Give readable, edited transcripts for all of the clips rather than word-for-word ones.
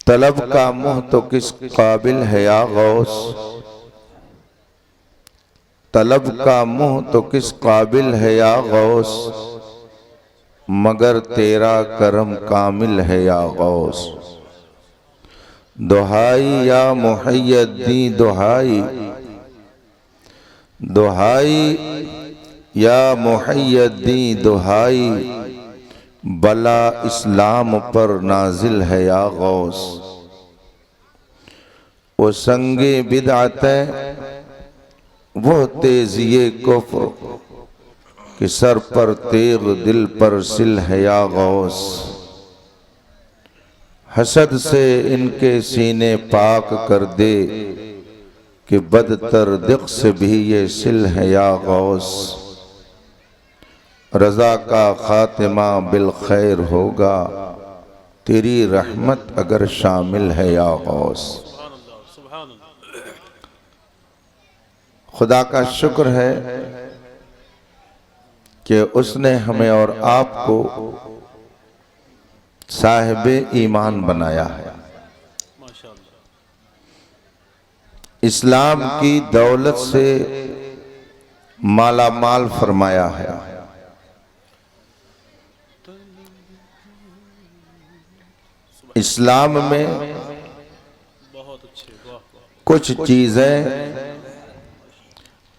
طلب کا منہ تو کس قابل ہے یا غوث، طلب کا منہ تو کس قابل ہے یا غوث، مگر تیرا کرم کامل ہے یا غوث۔ دہائی یا محی الدین دہائی، دہائی یا محی الدین دہائی، بلا اسلام پر نازل ہے یا غوث۔ وہ سنگ بدعت ہے وہ تیزی کفر، کہ سر پر تیغ دل پر سل ہے یا غوث۔ حسد سے ان کے سینے پاک کر دے، کہ بدتر دق سے بھی یہ سل ہے یا غوث۔ رضا کا خاتمہ بالخیر ہوگا، تیری رحمت اگر شامل ہے یا غوث۔ خدا کا شکر ہے کہ اس نے ہمیں اور آپ کو صاحب ایمان بنایا ہے، اسلام کی دولت سے مالا مال فرمایا ہے۔ اسلام میں کچھ چیزیں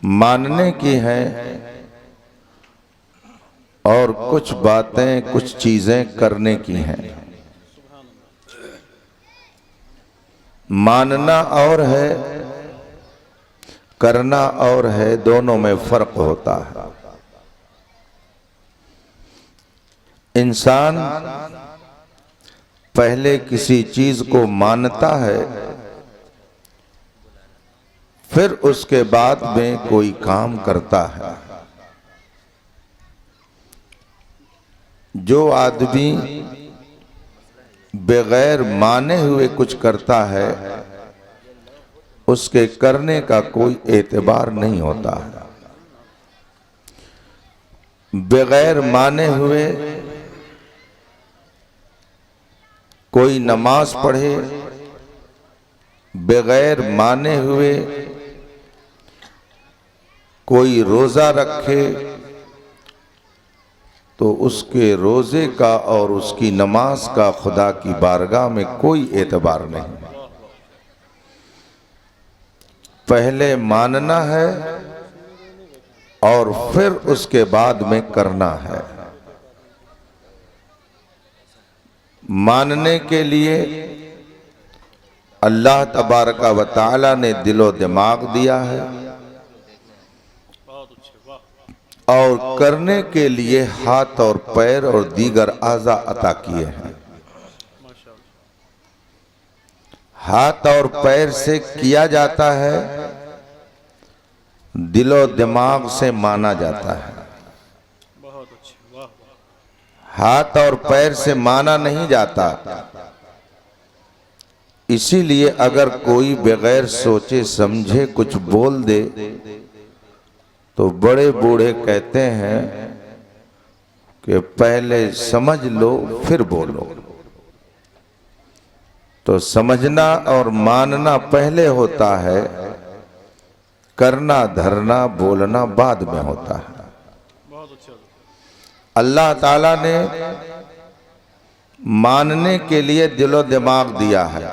ماننے کی ہیں اور کچھ باتیں کچھ چیزیں کرنے کی ہیں۔ ماننا اور ہے، کرنا اور ہے، دونوں میں فرق ہوتا ہے۔ انسان پہلے کسی چیز کو مانتا ہے، پھر اس کے بعد میں کوئی کام کرتا ہے۔ جو آدمی بغیر مانے ہوئے کچھ کرتا ہے، اس کے کرنے کا کوئی اعتبار نہیں ہوتا ہے۔ بغیر مانے ہوئے کوئی نماز پڑھے، بغیر مانے ہوئے کوئی روزہ رکھے، تو اس کے روزے کا اور اس کی نماز کا خدا کی بارگاہ میں کوئی اعتبار نہیں۔ پہلے ماننا ہے اور پھر اس کے بعد میں کرنا ہے۔ ماننے کے لیے اللہ تبارک و تعالی نے دل و دماغ دیا ہے، اور کرنے کے لیے ہاتھ اور پیر اور دیگر اعضاء عطا کیے ہیں۔ ہاتھ اور پیر سے کیا جاتا ہے، دل و دماغ سے مانا جاتا ہے۔ ہاتھ اور پیر سے مانا نہیں جاتا۔ اسی لیے اگر کوئی بغیر سوچے سمجھے کچھ بول دے تو بڑے بوڑھے کہتے ہیں کہ پہلے سمجھ لو پھر بولو۔ تو سمجھنا اور ماننا پہلے ہوتا ہے، کرنا دھرنا بولنا بعد میں ہوتا ہے۔ اللہ تعالیٰ نے ماننے کے لیے دل و دماغ دیا ہے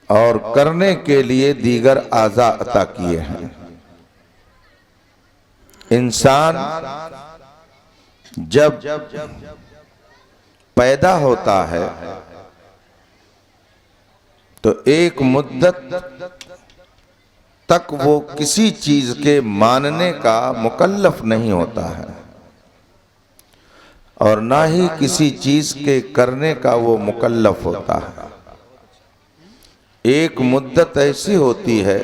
اور کرنے کے لیے دیگر اعضاء عطا کیے ہیں۔ انسان جب پیدا ہوتا ہے تو ایک مدت تک وہ کسی چیز کے ماننے کا مکلف نہیں ہوتا ہے، اور نہ ہی کسی چیز کے کرنے کا وہ مکلف ہوتا ہے۔ ایک مدت ایسی ہوتی ہے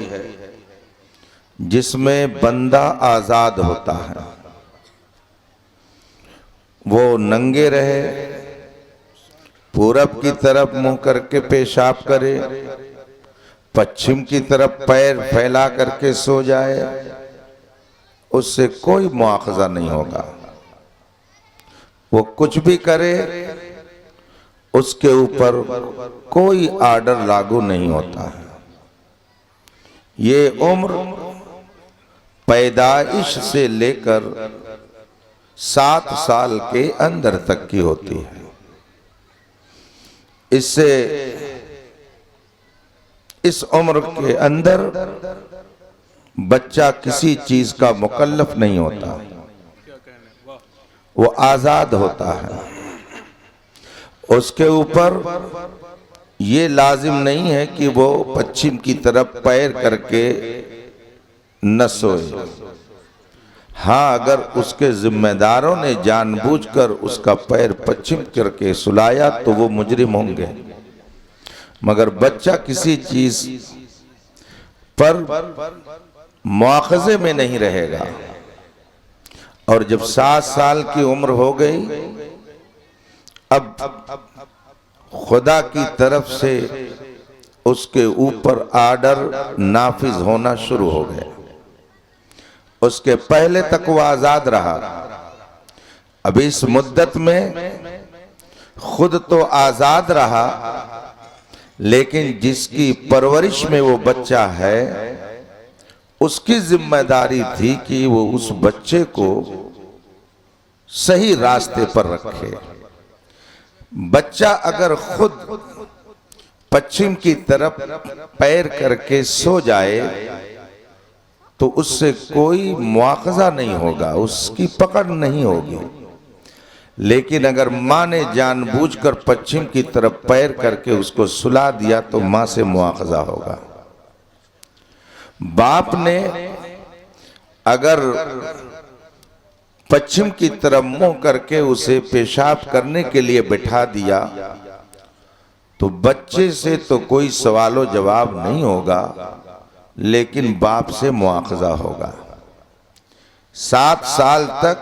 جس میں بندہ آزاد ہوتا ہے، وہ ننگے رہے، پورب کی طرف منہ کر کے پیشاب کرے، پچھم کی طرف پیر پھیلا کر کے سو جائے، اس سے کوئی مواخذہ نہیں ہوگا۔ وہ کچھ بھی کرے، اس کے اوپر کوئی آرڈر لاگو نہیں ہوتا ہے۔ یہ عمر پیدائش سے لے کر 7 سال کے اندر تک کی ہوتی ہے۔ اس سے اس عمر کے اندر بچہ کسی چیز کا مکلف نہیں ہوتا، وہ آزاد ہوتا ہے۔ اس کے اوپر یہ لازم نہیں ہے کہ وہ پچھم کی طرف پیر کر کے نہ سوئے۔ ہاں، اگر اس کے ذمہ داروں نے جان بوجھ کر اس کا پیر پچھم کر کے سلایا تو وہ مجرم ہوں گے، مگر بچہ کسی چیز پر مواخذے میں نہیں رہے گا۔ اور جب 7 سال کی عمر ہو گئی، اب خدا کی طرف سے اس کے اوپر آرڈر نافذ ہونا شروع ہو گیا۔ اس کے پہلے تک وہ آزاد رہا، اب اس مدت میں خود تو آزاد رہا، لیکن جس کی پرورش میں وہ بچہ ہے اس کی ذمہ داری تھی کہ وہ اس بچے کو صحیح راستے پر رکھے۔ بچہ اگر خود پچھم کی طرف پیر کر کے سو جائے تو اس سے کوئی مواخذہ نہیں ہوگا، اس کی پکڑ نہیں ہوگی، لیکن اگر ماں نے جان بوجھ کر پچھم کی طرف پیر کر کے اس کو سلا دیا تو ماں سے مواخذہ ہوگا۔ باپ نے اگر پچھم کی طرف منہ کر کے اسے پیشاب کرنے کے لیے بٹھا دیا تو بچے سے تو کوئی سوال و جواب نہیں ہوگا، لیکن باپ سے مواخذہ ہوگا۔ 7 سال تک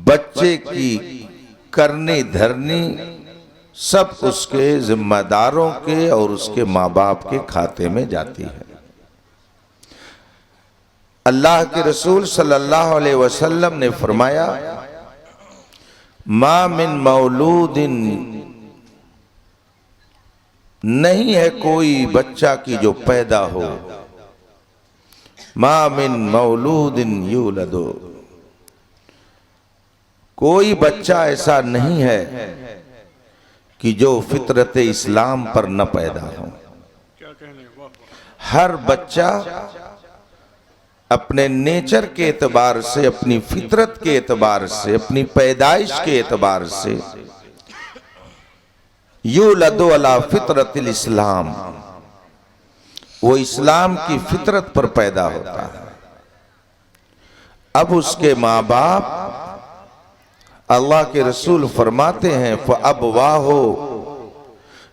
بچے کی کرنی دھرنی سب اس کے ذمہ داروں کے اور اس کے ماں باپ کے کھاتے میں جاتی ہے۔ اللہ کے رسول صلی اللہ علیہ وسلم نے فرمایا، ما من مولود، نہیں ہے کوئی بچہ کی جو پیدا ہو، ما من مولود یولد، کوئی بچہ ایسا نہیں ہے کہ جو فطرت اسلام پر نہ پیدا ہو۔ ہر بچہ اپنے نیچر کے اعتبار سے، اپنی فطرت کے اعتبار سے، اپنی پیدائش کے اعتبار سے یولد علی فطرت الاسلام، وہ اسلام کی فطرت پر پیدا ہوتا ہے۔ اب اس کے ماں باپ، اللہ کے رسول فرماتے ہیں فَأَبْوَاهُ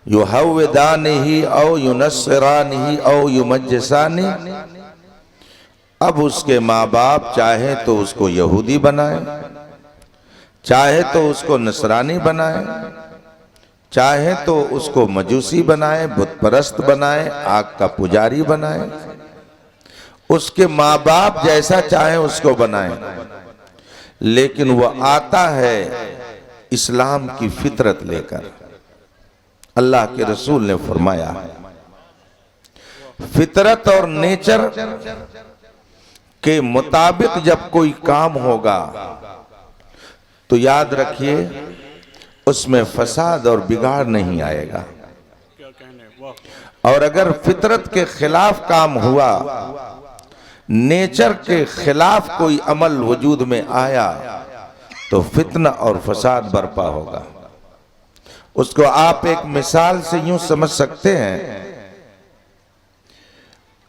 يُحَوِّدَانِهِ أَوْ يُنَصِّرَانِهِ أَوْ يُمَجِّسَانِهِ، اب اس کے ماں باپ چاہے تو اس کو یہودی بنائیں، چاہے تو اس کو نصرانی بنائیں، چاہے تو اس کو مجوسی بنائیں، بت پرست بنائیں، آگ کا پجاری بنائیں، اس کے ماں باپ جیسا چاہیں اس کو بنائیں، لیکن وہ آتا ہے اسلام کی فطرت لے کر۔ اللہ کے رسول نے فرمایا، فطرت اور نیچر کے مطابق جب کوئی کام ہوگا تو یاد رکھیے اس میں فساد اور بگاڑ نہیں آئے گا، اور اگر فطرت کے خلاف کام ہوا، نیچر کے خلاف کوئی عمل وجود میں آیا تو فتنہ اور فساد برپا ہوگا۔ اس کو آپ ایک مثال سے یوں سمجھ سکتے ہیں،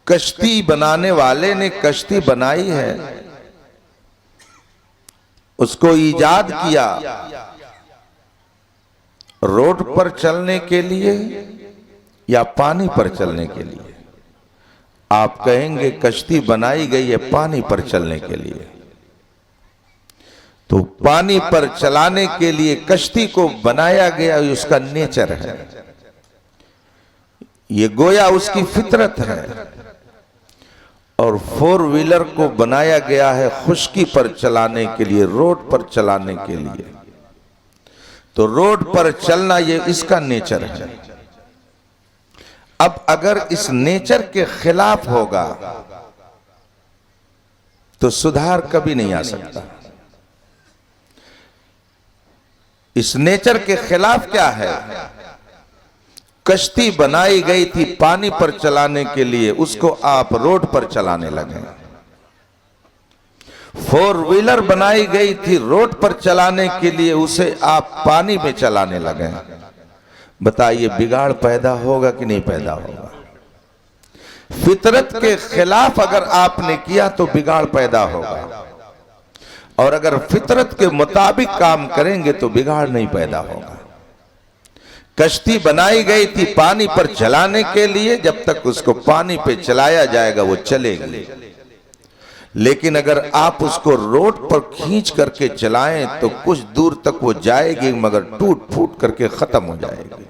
کشتی بنانے والے نے کشتی بنائی ہے، اس کو ایجاد کیا روڈ پر چلنے کے لیے یا پانی پر چلنے کے لیے؟ آپ کہیں گے کشتی بنائی گئی ہے پانی پر چلنے کے لیے، تو پانی پر چلانے کے لیے کشتی کو بنایا گیا، اس کا نیچر ہے، یہ گویا اس کی فطرت ہے۔ اور 4 ویلر کو بنایا گیا ہے خشکی پر چلانے کے لیے، روڈ پر چلانے کے لیے، تو روڈ پر چلنا یہ اس کا نیچر ہے۔ اب اگر اس نیچر کے خلاف ہوگا تو سدھار کبھی نہیں آ سکتا۔ اس نیچر کے خلاف کیا ہے؟ کشتی بنائی گئی تھی پانی پر چلانے کے لیے، اس کو آپ روڈ پر چلانے لگے۔ فور ویلر بنائی گئی تھی روڈ پر چلانے کے لیے، اسے آپ پانی میں چلانے لگے۔ بتائیے بگاڑ پیدا ہوگا کہ نہیں پیدا ہوگا؟ فطرت کے خلاف اگر آپ نے کیا تو بگاڑ پیدا ہوگا، اور اگر فطرت کے مطابق کام کریں گے تو بگاڑ نہیں پیدا ہوگا۔ کشتی بنائی گئی تھی پانی پر چلانے کے لیے، جب تک اس کو پانی پہ چلایا جائے گا وہ چلے گی، لیکن اگر آپ اس کو روڈ پر کھینچ کر کے چلائیں تو کچھ دور تک وہ جائے گی مگر ٹوٹ پھوٹ کر کے ختم ہو جائے گی۔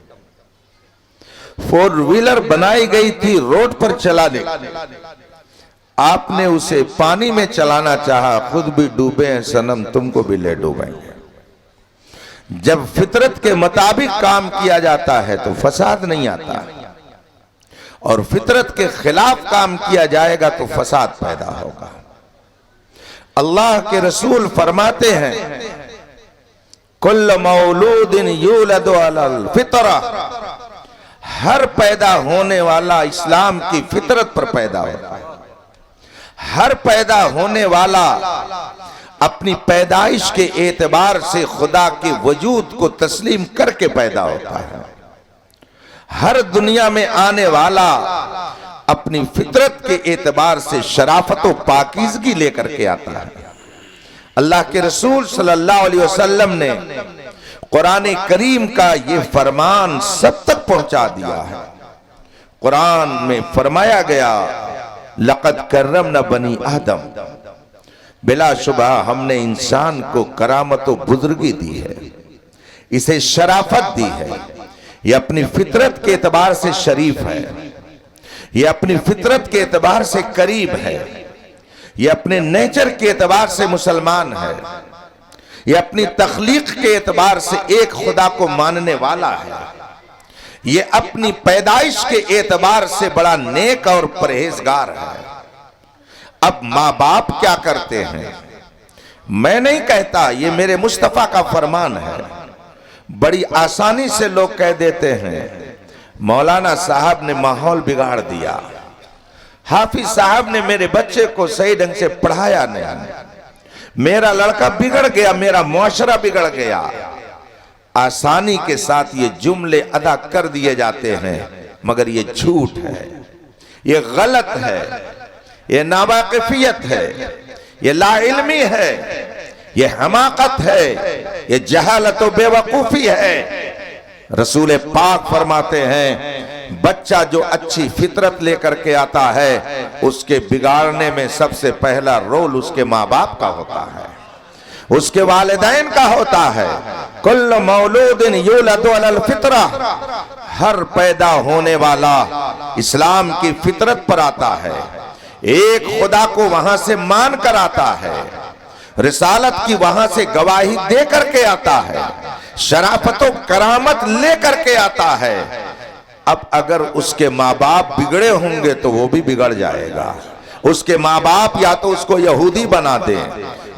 فور ویلر بنائی گئی تھی روڈ پر چلانے، آپ نے اسے پانی میں چلانا چاہا، خود بھی ڈوبے ہیں صنم، تم کو بھی لے ڈوبیں گے۔ جب فطرت کے مطابق کام کیا جاتا ہے تو فساد نہیں آتا، اور فطرت کے خلاف کام کیا جائے گا تو فساد پیدا ہوگا۔ اللہ کے رسول فرماتے ہیں کل مولود یولد علی الفطرہ، ہر پیدا ہونے والا اسلام کی فطرت پر پیدا ہوتا ہے۔ ہر پیدا ہونے والا اپنی پیدائش کے اعتبار سے خدا کے وجود کو تسلیم کر کے پیدا ہوتا ہے۔ ہر دنیا میں آنے والا اپنی فطرت کے اعتبار سے شرافت و پاکیزگی لے کر کے آتا ہے۔ اللہ کے رسول صلی اللہ علیہ وسلم نے قرآن کریم کا یہ فرمان سب تک پہنچا دیا ہے۔ قرآن میں فرمایا گیا لقد کرمنا بنی آدم، بلا شبہ ہم نے انسان کو کرامت و بزرگی دی ہے، اسے شرافت دی ہے، یہ اپنی فطرت کے اعتبار سے شریف ہے، یہ اپنی فطرت کے اعتبار سے قریب ہے، یہ اپنے نیچر کے اعتبار سے مسلمان ہے، یہ اپنی تخلیق کے اعتبار سے ایک خدا کو ماننے والا ہے، یہ اپنی پیدائش کے اعتبار سے بڑا نیک اور پرہیزگار ہے۔ اب ماں باپ کیا کرتے ہیں؟ میں نہیں کہتا، یہ میرے مصطفیٰ کا فرمان ہے۔ بڑی آسانی سے لوگ کہہ دیتے ہیں مولانا صاحب نے ماحول بگاڑ دیا، حافظ صاحب نے میرے بچے کو صحیح ڈھنگ سے پڑھایا نہیں، میرا لڑکا بگڑ گیا، میرا معاشرہ بگڑ گیا۔ آسانی کے ساتھ یہ جملے ادا کر دیے جاتے ہیں، مگر یہ جھوٹ ہے، یہ غلط ہے، یہ ناواقفیت ہے، یہ لا علمی ہے، یہ حماقت ہے، یہ جہالت و بے وقوفی ہے۔ رسول پاک فرماتے ہیں بچہ جو اچھی فطرت لے کر کے آتا ہے اس کے بگاڑنے میں سب سے پہلا رول اس کے ماں باپ کا ہوتا ہے، اس کے والدین کا ہوتا ہے۔ کل مولود یولد علی الفطرہ، ہر پیدا ہونے والا اسلام کی فطرت پر آتا ہے، ایک خدا کو وہاں سے مان کر آتا ہے، رسالت کی وہاں سے گواہی دے کر کے آتا ہے، شرافت و کرامت لے کر کے آتا ہے۔ اب اگر اس کے ماں باپ بگڑے ہوں گے تو وہ بھی بگڑ جائے گا۔ اس کے ماں باپ یا تو اس کو یہودی بنا دیں،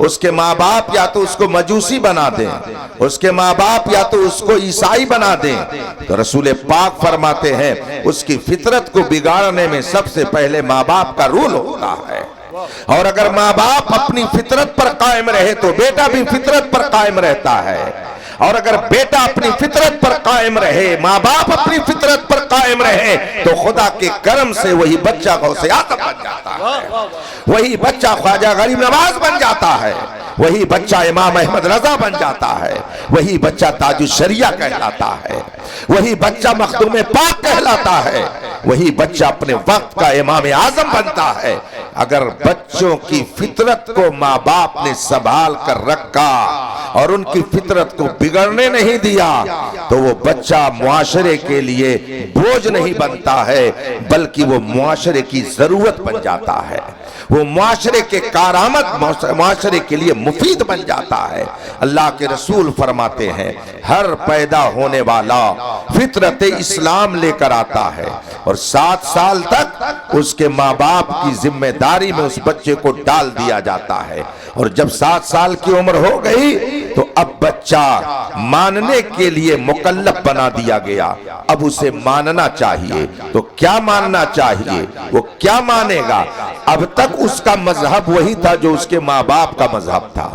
اس کے ماں باپ یا تو اس کو مجوسی بنا دیں، اس کے ماں باپ یا تو اس کو عیسائی بنا دیں، تو رسول پاک فرماتے ہیں اس کی فطرت کو بگاڑنے میں سب سے پہلے ماں باپ کا رول ہوتا ہے۔ اور اگر ماں باپ اپنی فطرت پر قائم رہے تو بیٹا بھی فطرت پر قائم رہتا ہے، اور اگر بیٹا اپنی فطرت پر قائم رہے، ماں باپ اپنی فطرت پر قائم رہے، تو خدا کے کرم سے وہی بچہ غوث اعظم بن جاتا ہے، وہی بچہ خواجہ غریب نواز بن جاتا ہے، وہی بچہ امام احمد رضا بن جاتا ہے، وہی بچہ تاج الشریعہ کہلاتا ہے، وہی بچہ مخدوم پاک کہلاتا ہے، وہی بچہ اپنے وقت کا امام اعظم بنتا ہے۔ اگر بچوں کی فطرت کو ماں باپ نے سنبھال کر رکھا اور ان کی فطرت کو بگڑنے نہیں دیا تو وہ بچہ معاشرے کے لیے بوجھ نہیں بنتا ہے بلکہ وہ معاشرے کی ضرورت بن جاتا ہے، وہ معاشرے کے کارآمد معاشرے کے لیے مفید بن جاتا ہے۔ اللہ کے رسول فرماتے ہیں ہر پیدا ہونے والا فطرت اسلام لے کر آتا ہے اور 7 سال تک اس کے ماں باپ کی ذمہ داری میں اس بچے کو ڈال دیا جاتا ہے، اور جب 7 سال کی عمر ہو گئی تو اب بچہ ماننے کے لیے مکلف بنا دیا گیا، اب اسے ماننا چاہیے۔ تو کیا ماننا چاہیے؟ وہ کیا مانے گا؟ اب تک اس کا مذہب وہی تھا جو اس کے ماں باپ کا مذہب تھا۔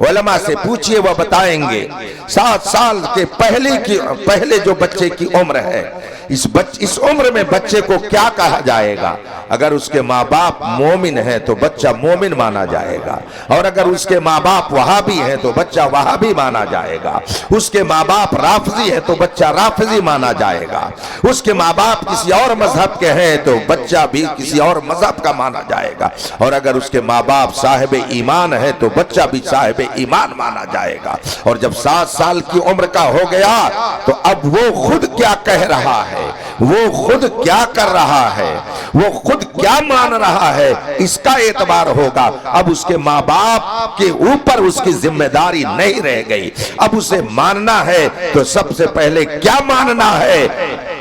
علماء سے پوچھئے وہ بتائیں گے 7 سال کے پہلے جو بچے کی عمر ہے، اس عمر میں بچے کو کیا کہا جائے گا؟ اگر اس کے ماں باپ مومن ہیں تو بچہ مومن مانا جائے گا، اور اگر اس کے ماں باپ وہابی ہیں تو بچہ وہابی مانا جائے گا، اس کے ماں باپ رافضی ہیں تو بچہ رافضی مانا جائے گا، اس کے ماں باپ کسی اور مذہب کے ہیں تو بچہ بھی کسی اور مذہب کا مانا جائے گا، اور اگر اس کے ماں باپ صاحب ایمان ہے تو بچہ بھی صاحب ایمان مانا جائے گا۔ اور جب 7 سال کی عمر کا ہو گیا تو اب وہ خود کیا کہہ رہا ہے، وہ خود کیا کر رہا ہے، وہ خود کیا مان رہا ہے، اس کا اعتبار ہوگا۔ اب اس کے ماں باپ کے اوپر اس کی ذمہ داری نہیں رہ گئی، اب اسے ماننا ہے تو سب سے پہلے کیا ماننا ہے؟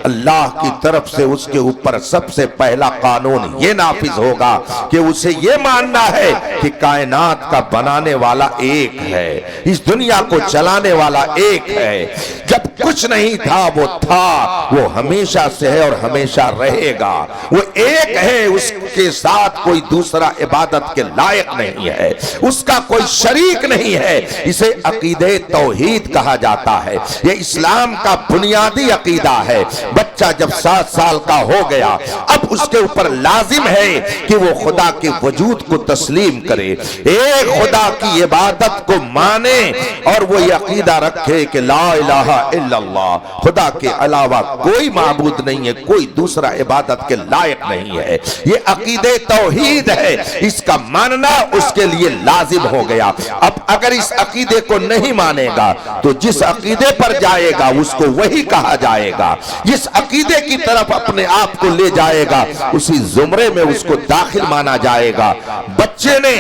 اللہ کی طرف سے اس کے اوپر سب سے پہلا قانون یہ نافذ ہوگا کہ اسے یہ ماننا ہے کہ کائنات کا بنانے والا ایک ہے، اس دنیا کو چلانے والا ایک ہے۔ جب کچھ نہیں تھا وہ تھا، وہ ہمیشہ سے ہے اور ہمیشہ رہے گا، وہ ایک ہے، اس کے ساتھ کوئی دوسرا عبادت کے لائق نہیں ہے، اس کا کوئی شریک نہیں ہے۔ اسے عقیدہ توحید کہا جاتا ہے، یہ اسلام کا بنیادی عقیدہ ہے۔ بچہ جب 7 سال کا ہو گیا اب اس کے اوپر لازم ہے کہ وہ خدا کے وجود کو تسلیم کرے، ایک خدا کی عبادت کو مانے اور وہ یہ عقیدہ رکھے کہ لا الہ الا اللہ، خدا کے علاوہ کوئی معبود نہیں ہے، کوئی دوسرا عبادت کے لائق نہیں ہے۔ یہ عقیدہ توحید ہے، اس کا ماننا اس کے لیے لازم ہو گیا۔ اب اگر اس عقیدے کو نہیں مانے گا تو جس عقیدے پر جائے گا اس کو وہی کہا جائے گا، جس عقیدے کی طرف اپنے آپ کو لے جائے گا اسی زمرے میں اس کو داخل مانا جائے گا۔ بچے نے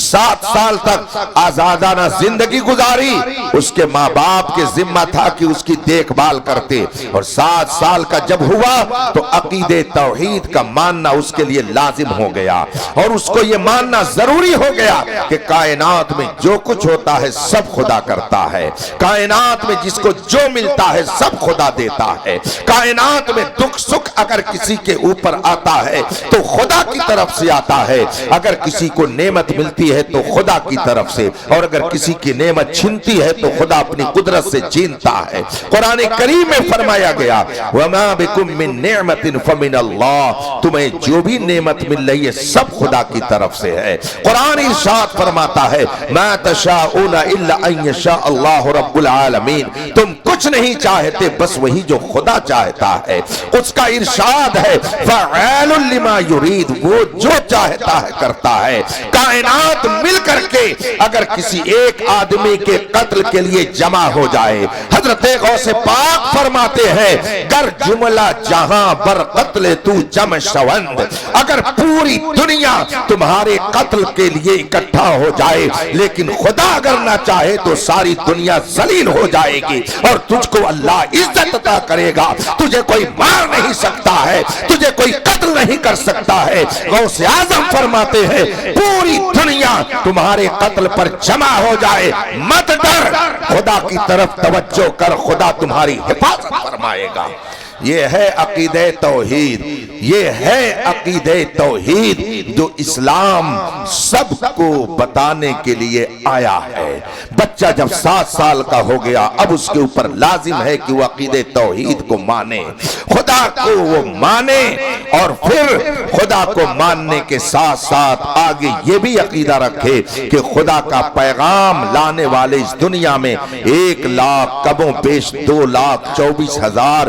7 سال تک آزادانہ زندگی گزاری، اس کے ماں باپ کے ذمہ تھا کہ اس کی دیکھ بھال کرتے، اور 7 سال کا جب ہوا تو عقیدہ توحید کا ماننا اس کے لیے لازم ہو گیا، اور اس کو یہ ماننا ضروری ہو گیا کہ کائنات میں جو کچھ ہوتا ہے سب خدا کرتا ہے، کائنات میں جس کو جو ملتا ہے سب خدا دیتا ہے، کائنات میں دکھ سکھ اگر کسی کے اوپر آتا ہے تو خدا کی طرف سے آتا ہے، اگر کسی کو نعمت ملتی ہے تو خدا کی طرف سے، اور اگر کسی کی نعمت چھنتی ہے تو خدا اپنی قدرت سے چھینتا ہے۔ قرآن کریم میں فرمایا گیا وَمَا بِكُم مِّن نِّعْمَةٍ فَمِنَ اللَّهِ، تمہیں جو بھی نعمت مل رہی ہے سب خدا کی طرف سے ہے۔ قرآن ارشاد فرماتا ہے مَا تَشَاءُونَ إِلَّا أَن يَشَاءَ اللَّهُ رَبُّ الْعَالَمِينَ، تم کچھ نہیں چاہتے بس وہی جو خدا چاہتا ہے۔ اس کا ارشاد ہے فَعَالٌ لِمَا يُرِيدُ، وہ جو چاہتا ہے کرتا ہے۔ کائنات مل کر کے اگر کسی ایک آدمی کے قتل کے لیے جمع ہو جائے، حضرت غوث پاک فرماتے ہیں گر جملہ جہاں بر قتل تو جمع شوند، اگر پوری دنیا تمہارے قتل کے لیے اکٹھا ہو جائے لیکن خدا اگر نہ چاہے تو ساری دنیا ذلیل ہو جائے گی اور تجھ کو اللہ عزت عطا کرے گا، تجھے کوئی مار نہیں سکتا ہے، تجھے کوئی قتل نہیں کر سکتا ہے۔ غوث اعظم فرماتے ہیں پوری دنیا تمہارے قتل پر جمع ہو جائے مت ڈر، خدا کی طرف توجہ کر، خدا تمہاری حفاظت فرمائے گا۔ یہ ہے عقیدہ توحید، یہ ہے عقیدہ توحید جو اسلام سب کو بتانے کے لیے آیا ہے۔ بچہ جب 7 سال کا ہو گیا اب اس کے اوپر لازم ہے کہ وہ عقیدہ توحید کو مانے، خدا کو وہ مانے، اور پھر خدا کو ماننے کے ساتھ ساتھ آگے یہ بھی عقیدہ رکھے کہ خدا کا پیغام لانے والے اس دنیا میں 1 لاکھ کم و بیش 2,24,000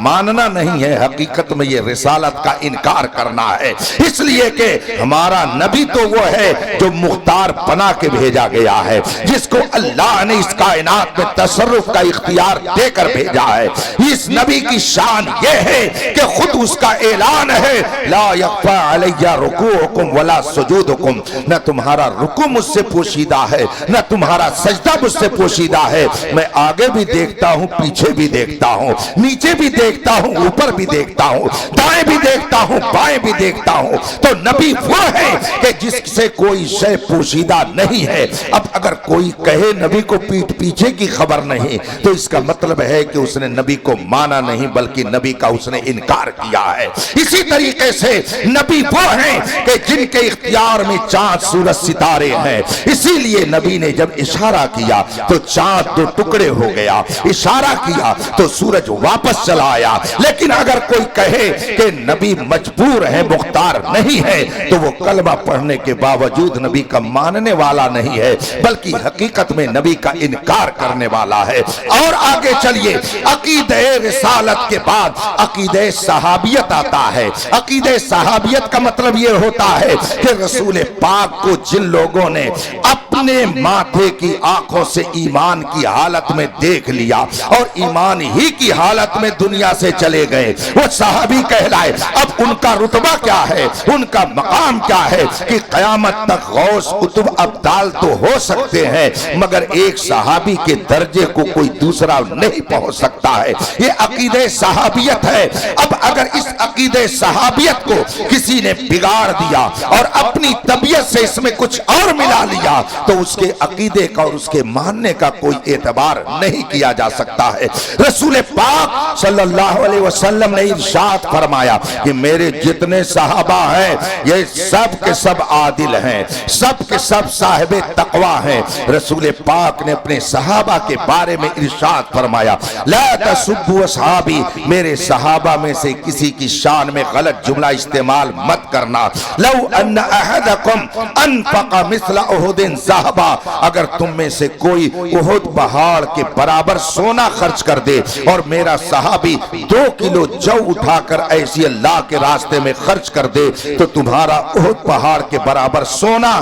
ماننا نہیں ہے، حقیقت میں یہ رسالت کا انکار کرنا ہے، اس لیے کہ ہمارا نبی تو وہ ہے جو مختار بنا کے بھیجا گیا ہے، جس کو اللہ نے اس کائنات میں تصرف کا اختیار دے کر بھیجا ہے۔ اس نبی کی شان یہ ہے کہ خود اس کا اعلان ہے، لا یخفی علی رکوعکم ولا سجودکم، نہ تمہارا رکوع مجھ سے پوشیدہ ہے، نہ تمہارا سجدہ مجھ سے پوشیدہ ہے، میں آگے بھی دیکھتا ہوں، پیچھے بھی دیکھتا ہوں، نیچے بھی دیکھتا ہوں، اوپر بھی دیکھتا ہوں، دائیں بھی دیکھتا ہوں، بائیں بھی دیکھتا ہوں۔ تو نبی وہ ہے کہ جس سے کوئی شے پوشیدہ نہیں ہے۔ اب اگر کوئی کہے نبی کو پیٹھ پیچھے کی خبر نہیں، تو اس کا مطلب ہے کہ اس نے نبی کو مانا نہیں بلکہ نبی کا اس نے انکار کیا ہے۔ اسی طریقے سے نبی وہ ہیں کہ جن کے اختیار میں چاند سورج ستارے ہیں، اسی لیے نبی نے جب اشارہ کیا تو چاند دو ٹکڑے ہو گیا، اشارہ کیا تو سورج واپس چلا آیا۔ لیکن اگر کوئی کہے کہ نبی مجبور ہے، مختار نہیں ہے، تو وہ کلمہ پڑھنے کے باوجود نبی کا ماننے والا نہیں ہے بلکہ حقیقت میں نبی کا انکار کرنے والا ہے۔ اور آگے چلیے، عقیدہ رسالت کے بعد عقیدہ صحابیت آتا ہے۔ عقیدہ صحابیت کا مطلب یہ ہوتا ہے کہ رسول پاک کو جن لوگوں نے اپنے ماتھے کی آنکھوں سے ایمان کی حالت میں دیکھ لیا اور ایمان ہی کی حالت میں دنیا سے چلے گئے، وہ صحابی کہلائے۔ اب ان کا رتبہ کیا ہے، ان کا مقام کیا ہے کہ قیامت تک غوث قطب ابدال تو ہو سکتے ہیں مگر ایک صحابی کے درجے کو کوئی دوسرا نہیں پہنچ سکتا ہے۔ یہ عقیدہ صحابیت ہے۔ اب اگر اس عقیدہ صحابیت کو کسی نے بگاڑ دیا اور اپنی طبیعت سے اس میں کچھ اور ملا لیا تو اس کے عقیدے کا اور اس کے ماننے کا کوئی اعتبار نہیں کیا جا سکتا ہے۔ رسول پاک صلی اللہ علیہ وسلم نے ارشاد فرمایا کہ میرے جتنے صحابہ ہیں یہ سب کے سب عادل ہیں، سب کے سب صاحب تقوی ہیں۔ رسول پاک نے اپنے صحابہ کے بارے میں ارشاد فرمایا، لا تسبوا اصحابی، میرے صحابہ میں سے کسی کی شان میں غلط جملہ استعمال مت کرنا۔ لو ان احدکم انفق مثل احد ذهبا، اگر تم میں سے کوئی احد پہاڑ کے برابر سونا خرچ کر دے اور میرا صحابی 2 کلو جو اٹھا کر ایسی اللہ کے راستے میں خرچ کر دے تو تمہارا احد پہاڑ کے برابر سونا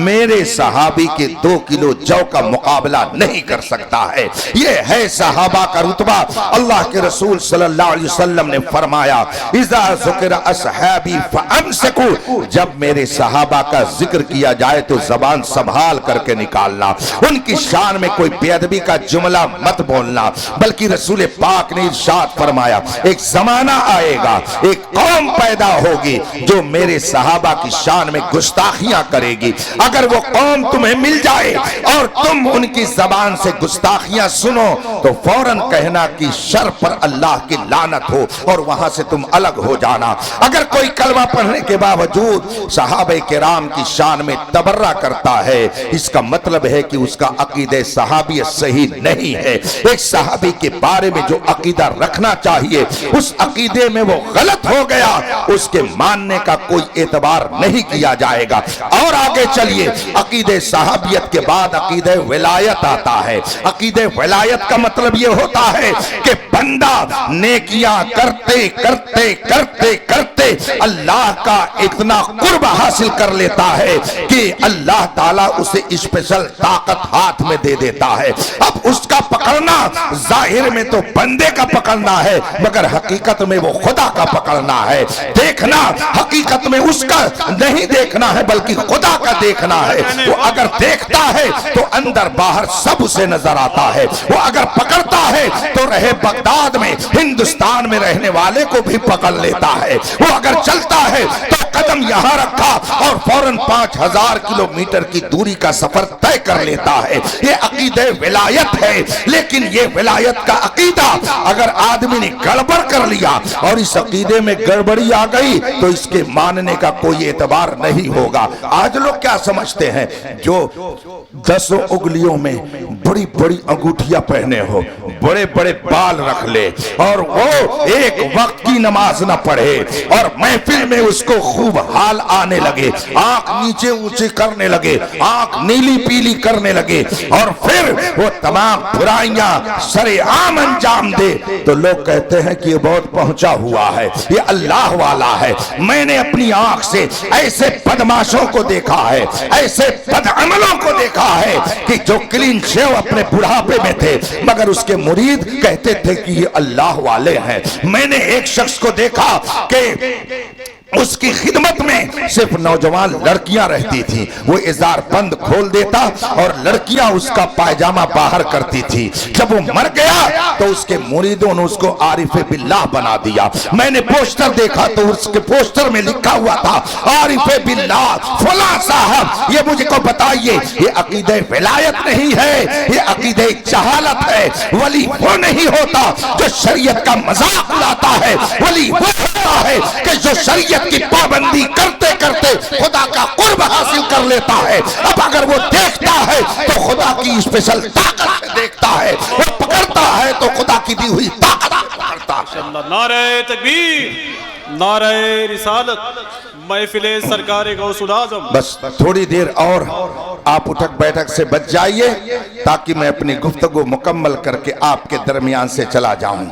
میرے صحابی کے 2 کلو جو کا مقابلہ نہیں کر سکتا ہے۔ یہ ہے صحابہ کا رتبہ۔ اللہ کے رسول صلی اللہ علیہ وسلم نے فرمایا، اذا ذکر اصحابی فامسکوا، جب میرے صحابہ کا ذکر کیا جائے تو زبان سنبھال کر کے نکالنا، ان کی شان میں کوئی بے ادبی کا جملہ مت بولنا، بلکہ رسول پاک نے ارشاد فرمایا ایک زمانہ آئے گا، ایک قوم پیدا ہوگی جو میرے صحابہ کی شان میں گستاخیاں کرے گی۔ اگر وہ قوم تمہیں مل جائے اور تم ان کی زبان سے گستاخیاں سنو تو فوراً کہنا کہ شر پر اللہ کی لعنت ہو اور وہاں سے تم الگ ہو جانا۔ اگر کوئی کلمہ پڑھنے کے باوجود صحابہ کرام کی شان میں تبرہ کرتا ہے، اس کا مطلب ہے کہ اس کا عقیدہ صحابیت صحیح نہیں ہے۔ ایک صحابی کے بارے میں جو عقیدہ رکھنا چاہیے اس عقیدے میں وہ غلط ہو گیا، اس کے ماننے کا کوئی اعتبار نہیں کیا جائے گا۔ اور آگے چلیے، عقیدہ صحابیت کے بعد عقیدہ ولایت آتا ہے۔ عقیدہ ولایت کا مطلب یہ ہوتا ہے کہ بندہ نیکیاں کرتے کرتے کرتے کرتے اللہ کا اتنا قرب حاصل کر لیتا ہے کہ اللہ تعالیٰ اسے اسپیشل طاقت ہاتھ میں دے دیتا ہے۔ اب اس کا پکڑنا ظاہر میں تو بندے کا پکڑنا ہے مگر حقیقت میں وہ خدا کا پکڑنا ہے۔ دیکھنا حقیقت میں اس کا نہیں دیکھنا ہے بلکہ خدا کا دیکھنا ہے۔ وہ اگر دیکھتا ہے تو اندر باہر سب اسے نظر آتا ہے، وہ اگر پکڑتا ہے تو رہے بغداد میں ہندوستان میں رہنے والے کو بھی پکڑ لیتا ہے، وہ اگر چلتا ہے تو قدم یہاں رکھا اور فوراً 5000 کلومیٹر کی دوری کا سفر طے کر لیتا ہے۔ یہ عقیدہ ولایت ہے، لیکن یہ ولایت کا عقیدہ اگر آدمی نے گڑبڑ کر لیا اور اس عقیدے میں گڑبڑی آ گئی تو اس کے ماننے کا کوئی اعتبار نہیں ہوگا۔ آج لوگ کیا سمجھتے ہیں، جو 10 انگلیوں میں بڑی بڑی انگوٹھیاں پہنے ہو، بڑے بڑے بال رکھ لے اور وہ ایک وقت کی نماز نہ پڑھے اور محفل میں اس کو خوب حال آنے لگے, آنکھ نیچے اونچی کرنے لگے, آنکھ نیلی پیلی کرنے لگے اور پھر وہ تمام برائیاں سرے عام انجام دے, تو لوگ کہتے ہیں کہ یہ بہت پہنچا ہوا ہے, یہ اللہ والا ہے. میں نے اپنی آنکھ سے ایسے بدماشوں کو دیکھا ہے, ایسے بدعملوں کو دیکھا ہے کہ جو کلین شیو اپنے بڑھاپے میں تھے مگر اس کے مرید کہتے تھے کہ یہ اللہ والے ہیں. میں نے ایک شخص کو دیکھا کہ اس کی خدمت میں صرف نوجوان لڑکیاں رہتی تھیں, وہ ازار بند کھول دیتا اور لڑکیاں اس کا پائجامہ باہر کرتی تھی. جب وہ مر گیا تو اس کے مریدوں نے اس کو عارف باللہ بنا دیا. میں نے پوسٹر دیکھا تو اس کے پوسٹر میں لکھا ہوا تھا عارف باللہ فلاں صاحب. یہ مجھے کو بتائیے, یہ عقیدہ ولایت نہیں ہے, یہ عقیدہ جہالت ہے. ولی وہ نہیں ہوتا جو شریعت کا مذاق اڑاتا ہے, ولی وہ ہوتا ہے کہ جو شریعت کی پابندی کرتے کرتے خدا کا قرب حاصل کر لیتا ہے. اب اگر وہ دیکھتا ہے تو خدا کی اسپیشل طاقت سے دیکھتا ہے, وہ پکڑتا ہے تو خدا کی دی ہوئی طاقت سے پکڑتا ہے. نعرہ تکبیر, نعرہ رسالت, محفل سرکار غوث العظم. بس تھوڑی دیر اور آپ اٹھک بیٹھک سے بچ جائیے تاکہ میں اپنی گفتگو مکمل کر کے آپ کے درمیان سے چلا جاؤں.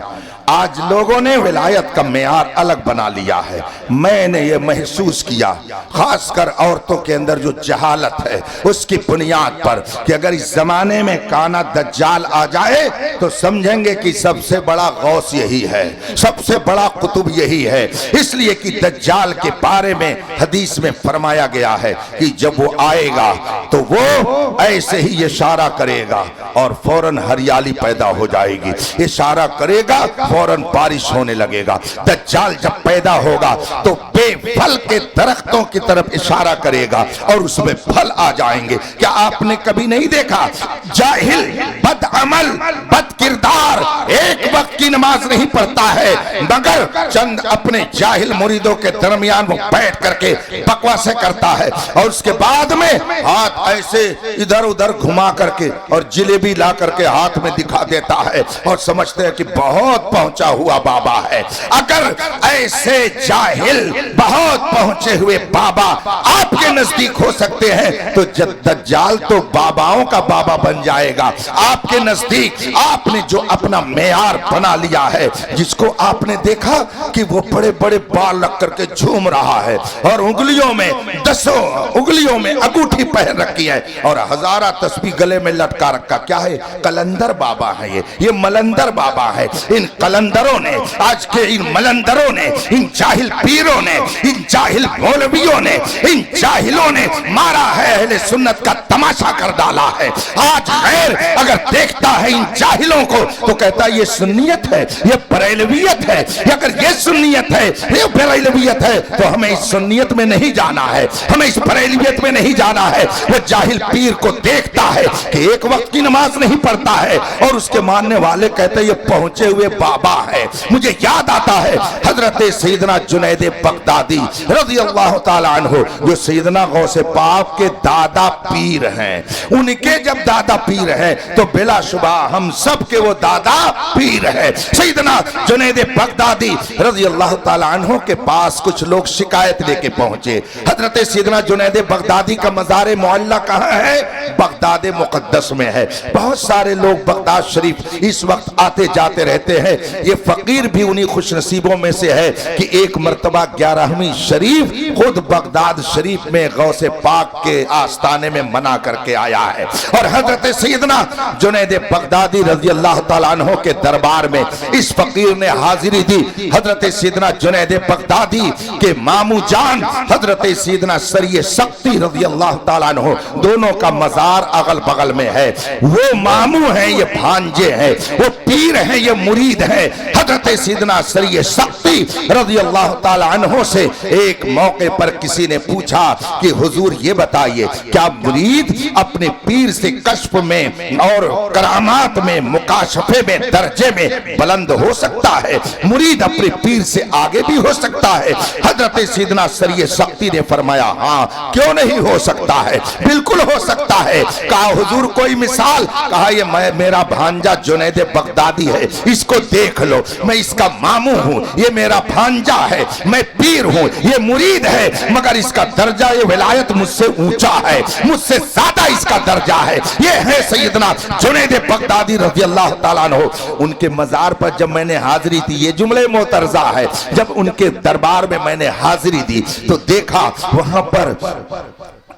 آج لوگوں نے ولایت کا معیار الگ بنا لیا ہے. میں نے یہ محسوس کیا خاص کر عورتوں کے اندر جو جہالت ہے اس کی بنیاد پر کہ اگر اس زمانے میں کانا دجال آ جائے تو سمجھیں گے کہ سب سے بڑا غوث یہی ہے, سب سے بڑا قطب یہی ہے. اس لیے کہ دجال کے بارے میں حدیث میں فرمایا گیا ہے کہ جب وہ آئے گا تو وہ ایسے ہی اشارہ کرے گا اور فوراً ہریالی پیدا ہو جائے گی. اشارہ کرے گا فوراً بارش ہونے لگے گا. دجال جب پیدا ہوگا تو بے پھل کے درختوں کی طرف اشارہ کرے گا اور اس میں پھل آ جائیں گے. کیا آپ نے کبھی نہیں دیکھا جاہل, بد عمل, بد کردار ایک وقت کی نماز نہیں پڑھتا ہے مگر چند اپنے جاہل مریدوں کے درمیان وہ بیٹھ کر کے بکواسے کرتا ہے اور اس کے بعد میں ہاتھ ایسے ادھر ادھر گھما کر کے اور جلیبی لا کر کے ہاتھ میں دکھا دیتا ہے اور سمجھتے ہیں کہ بہت پہنچا ہوا بابا ہے. اگر ایسے جاہل بہت پہنچے ہوئے بابا آپ کے نزدیک ہو سکتے ہیں تو دجال تو باباؤں کا بابا بن جائے گا. آپ کے نزدیک آپ نے جو اپنا معیار بنا لیا ہے, جس کو آپ نے دیکھا کہ وہ بڑے بڑے بال رکھ کر کے جھوم رہا ہے اور انگلیوں میں 10 انگلیوں میں انگوٹھی پہن رکھی ہے اور ہزارہ تسبیح گلے میں لٹکا رکھا. کیا ہے؟ قلندر بابا ہے. یہ ملندر بابا ہے. ان قلندروں نے, آج کے ان ملندروں نے, ان جاہل پیروں نے, ان جاہل مولویوں نے, ان جاہلوں نے مارا ہے اہل سنت کا تماشا کر ڈالا ہے. آج غیر اگر دیکھتا ہے ان جاہلوں کو تو کہتا ہے یہ سنیت ہے, یہ بریلویت ہے. اگر یہ سنیت ہے, یہ بریلویت ہے تو ہمیں اس سنیت میں نہیں جانا ہے, ہمیں اس بریلویت میں نہیں جانا ہے. وہ جاہل پیر کو دیکھتا ہے کہ ایک وقت کی نماز نہیں پڑھتا ہے اور اس کے ماننے والے کہتے ہیں یہ پہنچے ہوئے بابا ہے. مجھے یاد آتا ہے حضرت سیدنا جنید بغدادی رضی اللہ تعالیٰ عنہ جو سیدنا غوث پاک کے دادا پیر ہیں. ان کے جب دادا پیر ہیں تو بلا شبہ ہم سب کے وہ دادا پیر ہیں. سیدنا جنید بغدادی رضی اللہ تعالیٰ عنہ کے پاس کچھ لوگ شکایت لے کے پہنچے. حضرت سیدنا جنید بغدادی کا مزار معلیٰ کہاں ہے؟ بغداد مقدس میں ہے. بہت سارے لوگ بغداد شریف اس وقت آتے جاتے رہتے ہیں. یہ فقیر بھی انہی خوش نصیبوں میں سے ہے کہ ایک مرتبہ 11ویں شریف خود بغداد شریف میں غوث پاک کے آستانے میں منا کر کے آیا ہے. اور حضرت سیدنا جنید بغدادی رضی اللہ تعالیٰ عنہ کے دربار میں اس فقیر نے حاضری دی. حضرت سیدنا جنید بغدادی کے مامو جان حضرت سیدنا سری سختی رضی اللہ تعالیٰ عنہ دونوں کا مزار اغل بغل میں ہے. وہ مامو ہیں, یہ بھانجے ہیں, وہ پیر ہیں, یہ مرید ہیں. ہے حضرت سیدنا سری سختی رضی اللہ تعالی عنہ سے ایک موقع پر کسی نے پوچھا کہ حضور یہ بتائیے کیا مرید اپنے پیر سے کشف میں اور کرامات میں مکاشفے میں درجے میں بلند ہو سکتا ہے؟ مرید اپنے پیر سے آگے بھی ہو سکتا ہے؟ حضرت سیدنا سری سختی نے فرمایا ہاں کیوں نہیں ہو سکتا ہے، بالکل ہو سکتا ہے۔ کہا حضور کوئی مثال؟ کہا یہ میرا بھانجا جنید بغدادی ہے، اس کو دیکھ لو، میں اس کا ماموں ہوں، یہ میرا بھانجا ہے، میں پیر ہوں، یہ مرید ہے، مگر اس کا درجہ یہ ولایت مجھ سے اونچا ہے، مجھ سے زیادہ اس کا درجہ ہے۔ یہ ہے سیدنا جنید بغدادی رضی اللہ تعالیٰ عنہ۔ ان کے مزار پر جب میں نے حاضری دی، یہ جملے معترضہ ہے، جب ان کے دربار میں میں نے حاضری دی تو دیکھا وہاں پر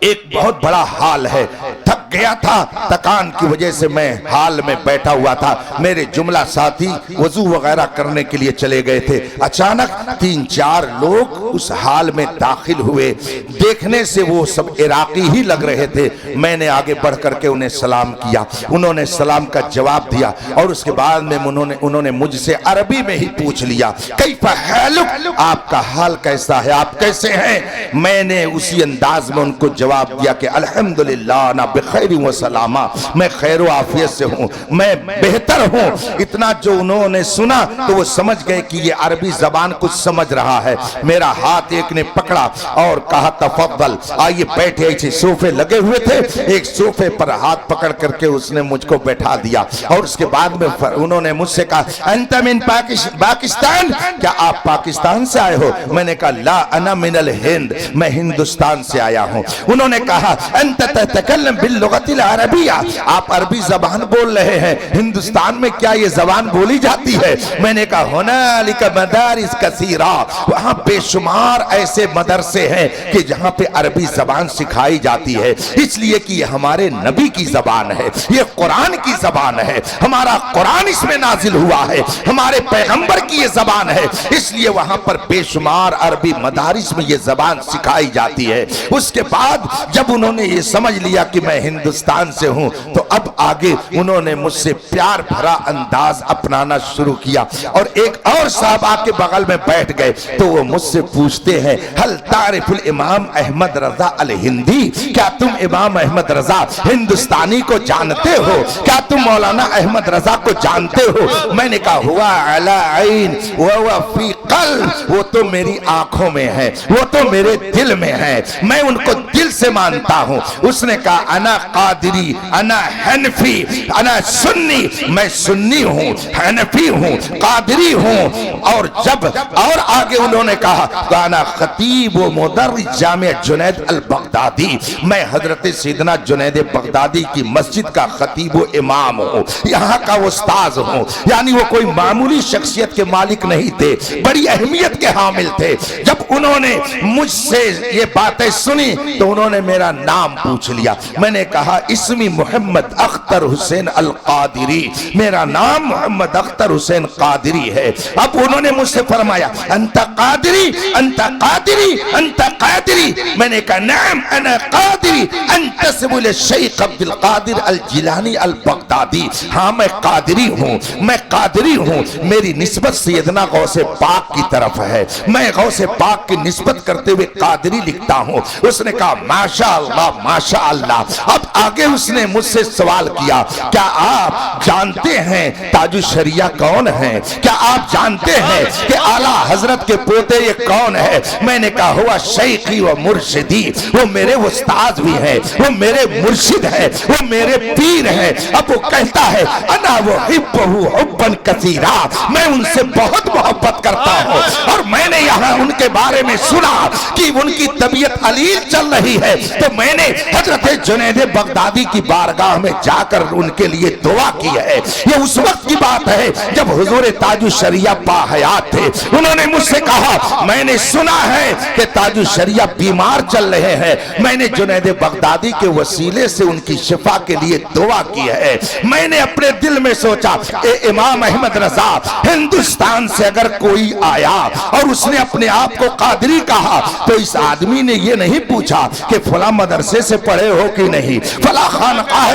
ایک بہت بڑا ہال ہے، تھک گیا تھا، تکان کی وجہ سے میں ہال میں بیٹھا ہوا تھا، میرے جملہ ساتھی وضو وغیرہ کرنے کے لیے چلے گئے تھے، اچانک 3-4 لوگ اس ہال میں داخل ہوئے، دیکھنے سے وہ سب عراقی ہی لگ رہے تھے، میں نے آگے بڑھ کر کے انہیں سلام کیا، انہوں نے سلام کا جواب دیا اور اس کے بعد میں انہوں نے مجھ سے عربی میں ہی پوچھ لیا کیف حالک، آپ کا حال کیسا ہے، آپ کیسے ہیں؟ میں نے اسی انداز میں ان کو جواب دیا کہ الحمدللہ انا بخیر و سلامہ، میں خیر و عافیت سے ہوں، میں بہتر ہوں۔ اتنا جو انہوں نے سنا تو وہ سمجھ گئے کہ یہ عربی زبان کچھ سمجھ رہا ہے۔ میرا ہاتھ ایک نے پکڑا اور کہا تفضل، آئیے بیٹھے، ایسے صوفے لگے ہوئے تھے، ایک صوفے پر ہاتھ پکڑ کر کے اس نے مجھ کو بیٹھا دیا اور اس کے بعد میں انہوں نے مجھ سے کہا انت من پاکستان، کیا آپ پاکستان سے آئے ہو؟ میں نے کہا لا انا من الہند، میں ہندوستان سے آیا ہوں۔ انہوں نے کہا انت تتکلم باللغت العربیہ، آپ عربی زبان بول رہے ہیں، ہندوستان میں کیا یہ زبان بولی جاتی ہے؟ میں نے کہا ہنالک مدارس کثیرہ، وہاں بے شمار ایسے مدرسے ہیں کہ جہاں پہ عربی زبان سکھائی جاتی ہے، اس لیے کہ یہ ہمارے نبی کی زبان ہے، یہ قرآن کی زبان ہے، ہمارا قرآن اس میں نازل ہوا ہے، ہمارے پیغمبر کی یہ زبان ہے، اس لیے وہاں پر بے شمار عربی مدارس میں یہ زبان سکھائی جاتی ہے۔ اس کے بعد جب انہوں نے یہ سمجھ لیا کہ میں ہندوستان سے ہوں تو اب آگے انہوں نے مجھ سے پیار بھرا انداز اپنانا شروع کیا، اور ایک اور صاحب آ کے بغل میں بیٹھ گئے تو وہ مجھ سے پوچھتے ہیں حل تعرف الامام احمد رضا الہندی، کیا تم امام احمد رضا ہندوستانی کو جانتے ہو؟ کیا تم مولانا احمد رضا کو جانتے ہو؟ میں نے کہا ہوا علی عین وہو فی قلب، وہ تو میری آنکھوں میں ہے، وہ تو میرے دل میں ہے، میں ان کو دل سے مانتا ہوں۔ اس نے کہا انا قادری، انا حنفی، انا سنی، میں سنی ہوں، حنفی ہوں، قادری ہوں، اور آگے انہوں نے کہا انا خطیب و مدرس جامع جنید البغدادی، میں حضرت سیدنا جنید بغدادی کی مسجد کا خطیب و امام ہوں، یہاں کا استاذ ہوں۔ یعنی وہ کوئی معمولی شخصیت کے مالک نہیں تھے، بڑی اہمیت کے حامل تھے۔ جب انہوں نے مجھ سے یہ باتیں سنی تو انہوں نے میرا نام پوچھ لیا، میں نے کہا اسمی محمد اختر حسین القادری، میرا نام محمد اختر حسین قادری ہے۔ اب انہوں نے مجھ سے فرمایا انت قادری، انت قادری، انت قادری، میں نے کہا نعم انا قادری انتسب للشیخ عبد القادر الجیلانی البغدادی، ہاں میں قادری ہوں، میں قادری ہوں، میری نسبت سیدنا غوث پاک کی طرف ہے، میں غوث پاک کی نسبت کرتے ہوئے قادری لکھتا ہوں۔ اس نے کہا ماشاءاللہ ماشاءاللہ۔ اب آگے اس نے مجھ سے سوال کیا کیا آپ جانتے ہیں تاج الشریعہ کون ہیں؟ کیا آپ جانتے ہیں کہ اعلیٰ حضرت کے پوتے یہ کون ہے؟ میں نے کہا ہوا شیخی و مرشدی، وہ میرے استاذ بھی ہیں، وہ میرے مرشد ہیں، وہ میرے پیر ہیں۔ اب وہ کہتا ہے انا وحبہ حبا کثیرا، میں ان سے بہت محبت کرتا ہوں، اور میں نے یہاں ان کے بارے میں سنا کہ ان کی طبیعت علیل چل رہی ہے تو میں نے حضرت جنید بغدادی کی بارگاہ میں جا کر ان کے لیے دعا کی ہے۔ یہ اس وقت کی بات ہے جب حضور تاج الشریعہ باحیات تھے۔ انہوں نے مجھ سے کہا میں نے سنا ہے کہ تاج الشریعہ بیمار چل رہے ہیں، میں نے جنید بغدادی کے وسیلے سے ان کی شفا کے لیے دعا کی ہے۔ میں نے اپنے دل میں سوچا اے امام احمد رضا، ہندوستان سے اگر کوئی آیا اور اس نے اپنے آپ کو قادری کہا تو اس آدمی نے یہ نہیں پوچھا کہ فلاں مدرسے سے پڑھے ہو کہ نہیں، فلاں خانقاہ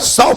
100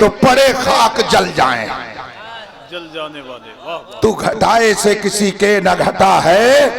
تو پڑے خاک جل جائیں. جل جانے والے واہ واہ. تو گھٹائے سے کسی کے نہ گھٹا ہے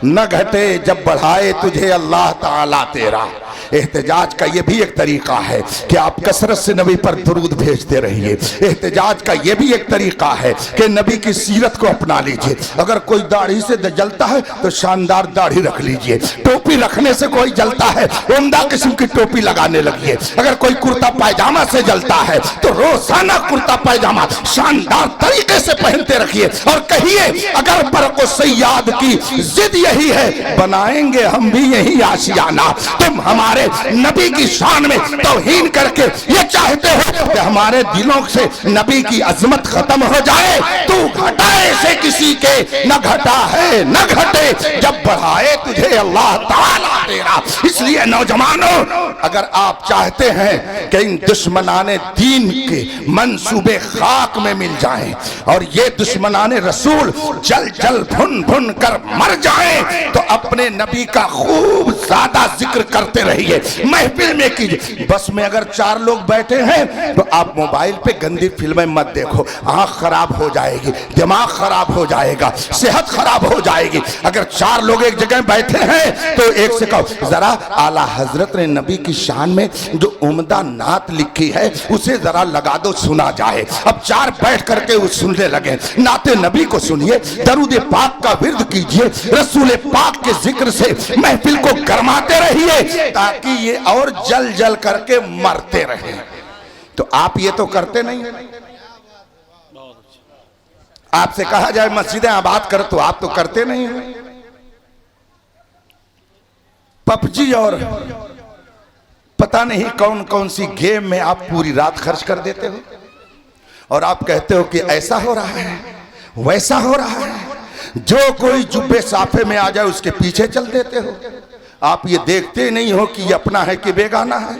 نہ گھٹے جب بڑھائے تجھے اللہ تعالیٰ تیرا. احتجاج کا یہ بھی ایک طریقہ ہے کہ آپ کثرت سے نبی پر درود بھیجتے رہیے. احتجاج کا یہ بھی ایک طریقہ ہے کہ نبی کی سیرت کو اپنا لیجئے. اگر کوئی داڑھی سے جلتا ہے تو شاندار داڑھی رکھ لیجئے. ٹوپی رکھنے سے کوئی جلتا ہے عمدہ قسم کی ٹوپی لگانے لگیے. اگر کوئی کرتا پائجامہ سے جلتا ہے تو روزانہ کرتا پائجامہ شاندار طریقے سے پہنتے رکھیے. اور کہیے اگر برق و صیاد کی ضد یہی ہے بنائیں گے ہم بھی یہی آشیانہ. تم ہمارے نبی کی شان میں توہین کر کے یہ چاہتے ہو کہ ہمارے دلوں سے نبی کی عظمت ختم ہو جائے. تو گھٹائے سے کسی کے نہ گھٹا ہے نہ گھٹے جب بڑھائے تجھے اللہ تعالیٰ تیرا. اس لیے نوجوانوں اگر آپ چاہتے ہیں کہ ان دشمنان دین کے منصوبے خاک میں مل جائیں اور یہ دشمنان رسول جل جل بھن بھن کر مر جائیں تو اپنے نبی کا خوب زیادہ ذکر کرتے رہیے. محفل میں کیجئے. بس میں اگر 4 لوگ بیٹھے ہیں تو آپ موبائل پہ گندی فلمیں مت دیکھو. آنکھ خراب ہو جائے گی, دماغ خراب ہو جائے گا, صحت خراب ہو جائے گی. اگر 4 لوگ ایک جگہ بیٹھے ہیں تو ایک سے کہو ذرا اعلیٰ حضرت نے نبی کی شان میں جو عمدہ نعت لکھی ہے اسے ذرا لگا دو سنا جائے. اب 4 بیٹھ کر کے وہ سننے لگے. نعت نبی کو سنیے, درود پاک کا ورد کیجئے, رسول پاک کے ذکر سے محفل کو گرماتے رہیے تاکہ یہ اور جل جل کر کے مرتے رہیں. تو آپ یہ تو کرتے نہیں. آپ سے کہا جائے مسجدیں آباد کر تو آپ تو کرتے نہیں. پب جی اور پتہ نہیں کون کون سی گیم میں آپ پوری رات خرچ کر دیتے ہو اور آپ کہتے ہو کہ ایسا ہو رہا ہے ویسا ہو رہا ہے. جو کوئی جبے صافے میں آ جائے اس کے پیچھے چل دیتے ہو. آپ یہ دیکھتے نہیں ہو کہ یہ اپنا ہے کہ بیگانہ ہے.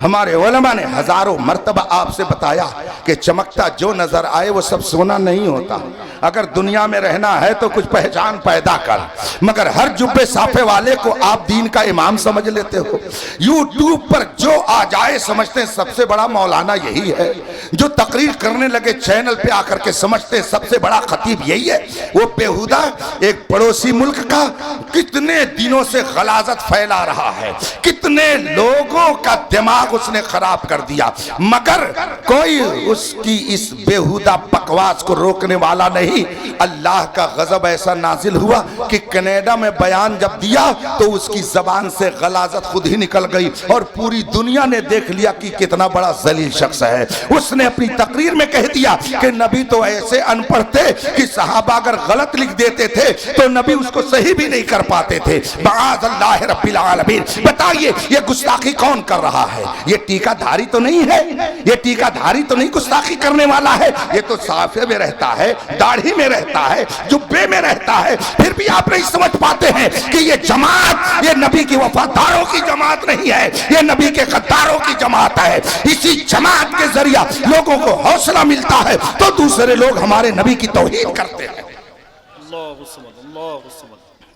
ہمارے علماء نے ہزاروں مرتبہ آپ سے بتایا کہ چمکتا جو نظر آئے وہ سب سونا نہیں ہوتا. اگر دنیا میں رہنا ہے تو کچھ پہچان پیدا کر, مگر ہر جبے صافے والے کو آپ دین کا امام سمجھ لیتے ہو. یوٹیوب پر جو آ جائے سمجھتے ہیں سب سے بڑا مولانا یہی ہے. جو تقریر کرنے لگے چینل پہ آ کر کے سمجھتے ہیں سب سے بڑا خطیب یہی ہے. وہ بیہودہ ایک پڑوسی ملک کا کتنے دنوں سے غلاظت پھیلا رہا ہے, کتنے لوگوں کا دماغ اس نے خراب کر دیا, مگر کوئی اس کی اس بیہودہ بکواس کو روکنے والا نہیں. اللہ کا غضب ایسا نازل ہوا کہ کینیڈا میں بیان جب دیا تو اس کی زبان سے غلاظت خود ہی نکل گئی اور پوری دنیا نے دیکھ لیا کہ کتنا بڑا ذلیل شخص ہے. اس نے اپنی تقریر میں کہہ دیا کہ نبی تو ایسے ان پڑھ تھے کہ صحابہ اگر غلط لکھ دیتے تھے تو نبی اس کو صحیح بھی نہیں کر پاتے تھے. معاذ اللہ رب العالمین. بتائیے یہ گستاخی کون کر رہا ہے؟ یہ ٹیکہ دھاری تو نہیں ہے, یہ ٹیکہ دھاری تو نہیں گستاخی کرنے والا ہے. یہ تو صافے میں رہتا ہے, داڑھی میں رہتا ہے, جبے میں رہتا ہے. پھر بھی آپ نہیں سمجھ پاتے ہیں کہ یہ جماعت یہ نبی کی وفاداروں کی جماعت نہیں ہے, یہ نبی کے غداروں کی جماعت ہے. اسی جماعت کے ذریعہ لوگوں کو حوصلہ ملتا ہے تو دوسرے لوگ ہمارے نبی کی توہین کرتے ہیں.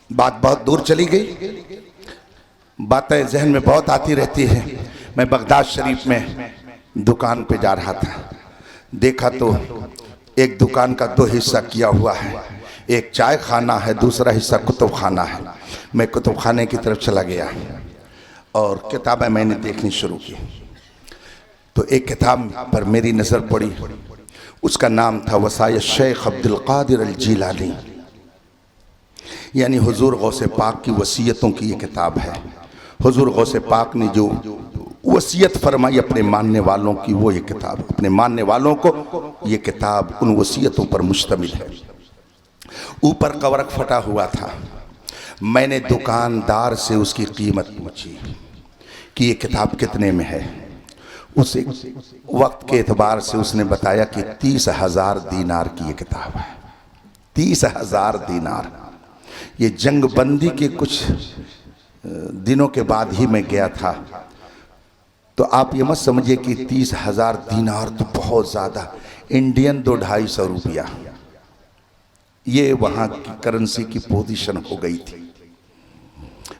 بات بہت دور چلی گئی, باتیں ذہن میں بہت آتی رہتی ہیں. میں بغداد شریف میں دکان پہ جا رہا تھا, دیکھا تو ایک دکان کا 2 حصہ کیا ہوا ہے. ایک چائے خانہ ہے, دوسرا حصہ کتب خانہ ہے. میں کتب خانے کی طرف چلا گیا اور کتابیں میں نے دیکھنی شروع کی تو ایک کتاب پر میری نظر پڑی. اس کا نام تھا وصایا شیخ عبد القادر الجیلانی, یعنی حضور غوث پاک کی وصیتوں کی یہ کتاب ہے. حضور غوث پاک نے جو وصیت فرمائی اپنے ماننے والوں کی, وہ یہ کتاب اپنے ماننے والوں کو یہ کتاب ان وصیتوں پر مشتمل ہے. اوپر کورک پھٹا ہوا تھا. میں نے دکاندار سے اس کی قیمت پوچھی کہ یہ کتاب کتنے میں ہے. اس وقت کے اعتبار سے اس نے بتایا کہ 30,000 دینار کی یہ کتاب ہے. 30,000 دینار. یہ جنگ بندی کے کچھ دنوں کے بعد ہی میں گیا تھا تو آپ یہ مت سمجھے کہ 30,000 دینار تو بہت زیادہ, انڈین 200-250 روپیہ, یہ وہاں کی کرنسی کی پوزیشن ہو گئی تھی.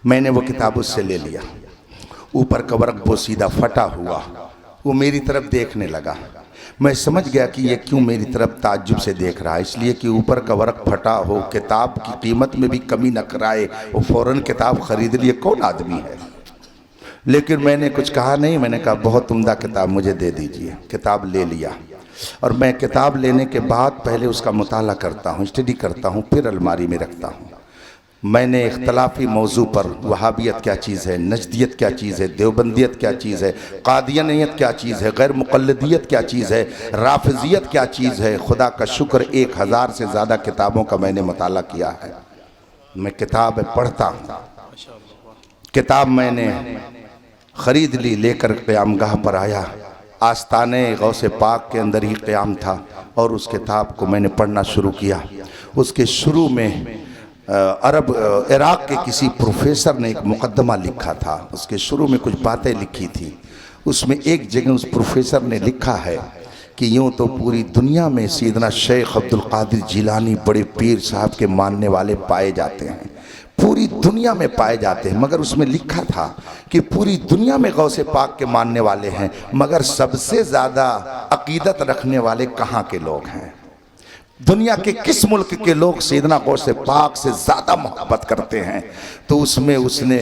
میں نے وہ کتاب اس سے لے لیا. اوپر کا ورق بوسیدہ پھٹا ہوا، وہ میری طرف دیکھنے لگا۔ میں سمجھ گیا کہ یہ کیوں میری طرف تعجب سے دیکھ رہا ہے، اس لیے کہ اوپر کا ورق پھٹا ہو، کتاب کی قیمت میں بھی کمی نہ کرائے، وہ فوراً کتاب خرید لیے، کون آدمی ہے؟ لیکن میں نے کچھ کہا نہیں، میں نے کہا بہت عمدہ کتاب مجھے دے دیجئے۔ کتاب لے لیا، اور میں کتاب لینے کے بعد پہلے اس کا مطالعہ کرتا ہوں، اسٹڈی کرتا ہوں، پھر الماری میں رکھتا ہوں۔ میں نے اختلافی موضوع پر وہابیت کیا چیز ہے، نجدیت کیا چیز ہے، دیوبندیت کیا چیز ہے، قادیانیت کیا چیز ہے، غیر مقلدیت کیا چیز ہے، رافضیت کیا چیز ہے، خدا کا شکر 1000 سے زیادہ کتابوں کا میں نے مطالعہ کیا ہے۔ میں کتاب پڑھتا ہوں۔ کتاب میں نے خرید لی، لے کر قیام گاہ پر آیا، آستانے غوث پاک کے اندر ہی قیام تھا، اور اس کتاب کو میں نے پڑھنا شروع کیا۔ اس کے شروع میں عراق کے کسی پروفیسر نے ایک مقدمہ لکھا تھا، اس کے شروع میں کچھ باتیں لکھی تھی۔ اس میں ایک جگہ اس پروفیسر نے لکھا ہے کہ یوں تو پوری دنیا میں سیدنا شیخ عبد القادر جیلانی بڑے پیر صاحب کے ماننے والے پائے جاتے ہیں، پوری دنیا میں پائے جاتے ہیں، مگر اس میں لکھا تھا کہ پوری دنیا میں غوث پاک کے ماننے والے ہیں، مگر سب سے زیادہ عقیدت رکھنے والے کہاں کے لوگ ہیں؟ دنیا کے کس ملک کے لوگ سیدنا غوث پاک سے زیادہ محبت کرتے ہیں؟ تو اس میں اس نے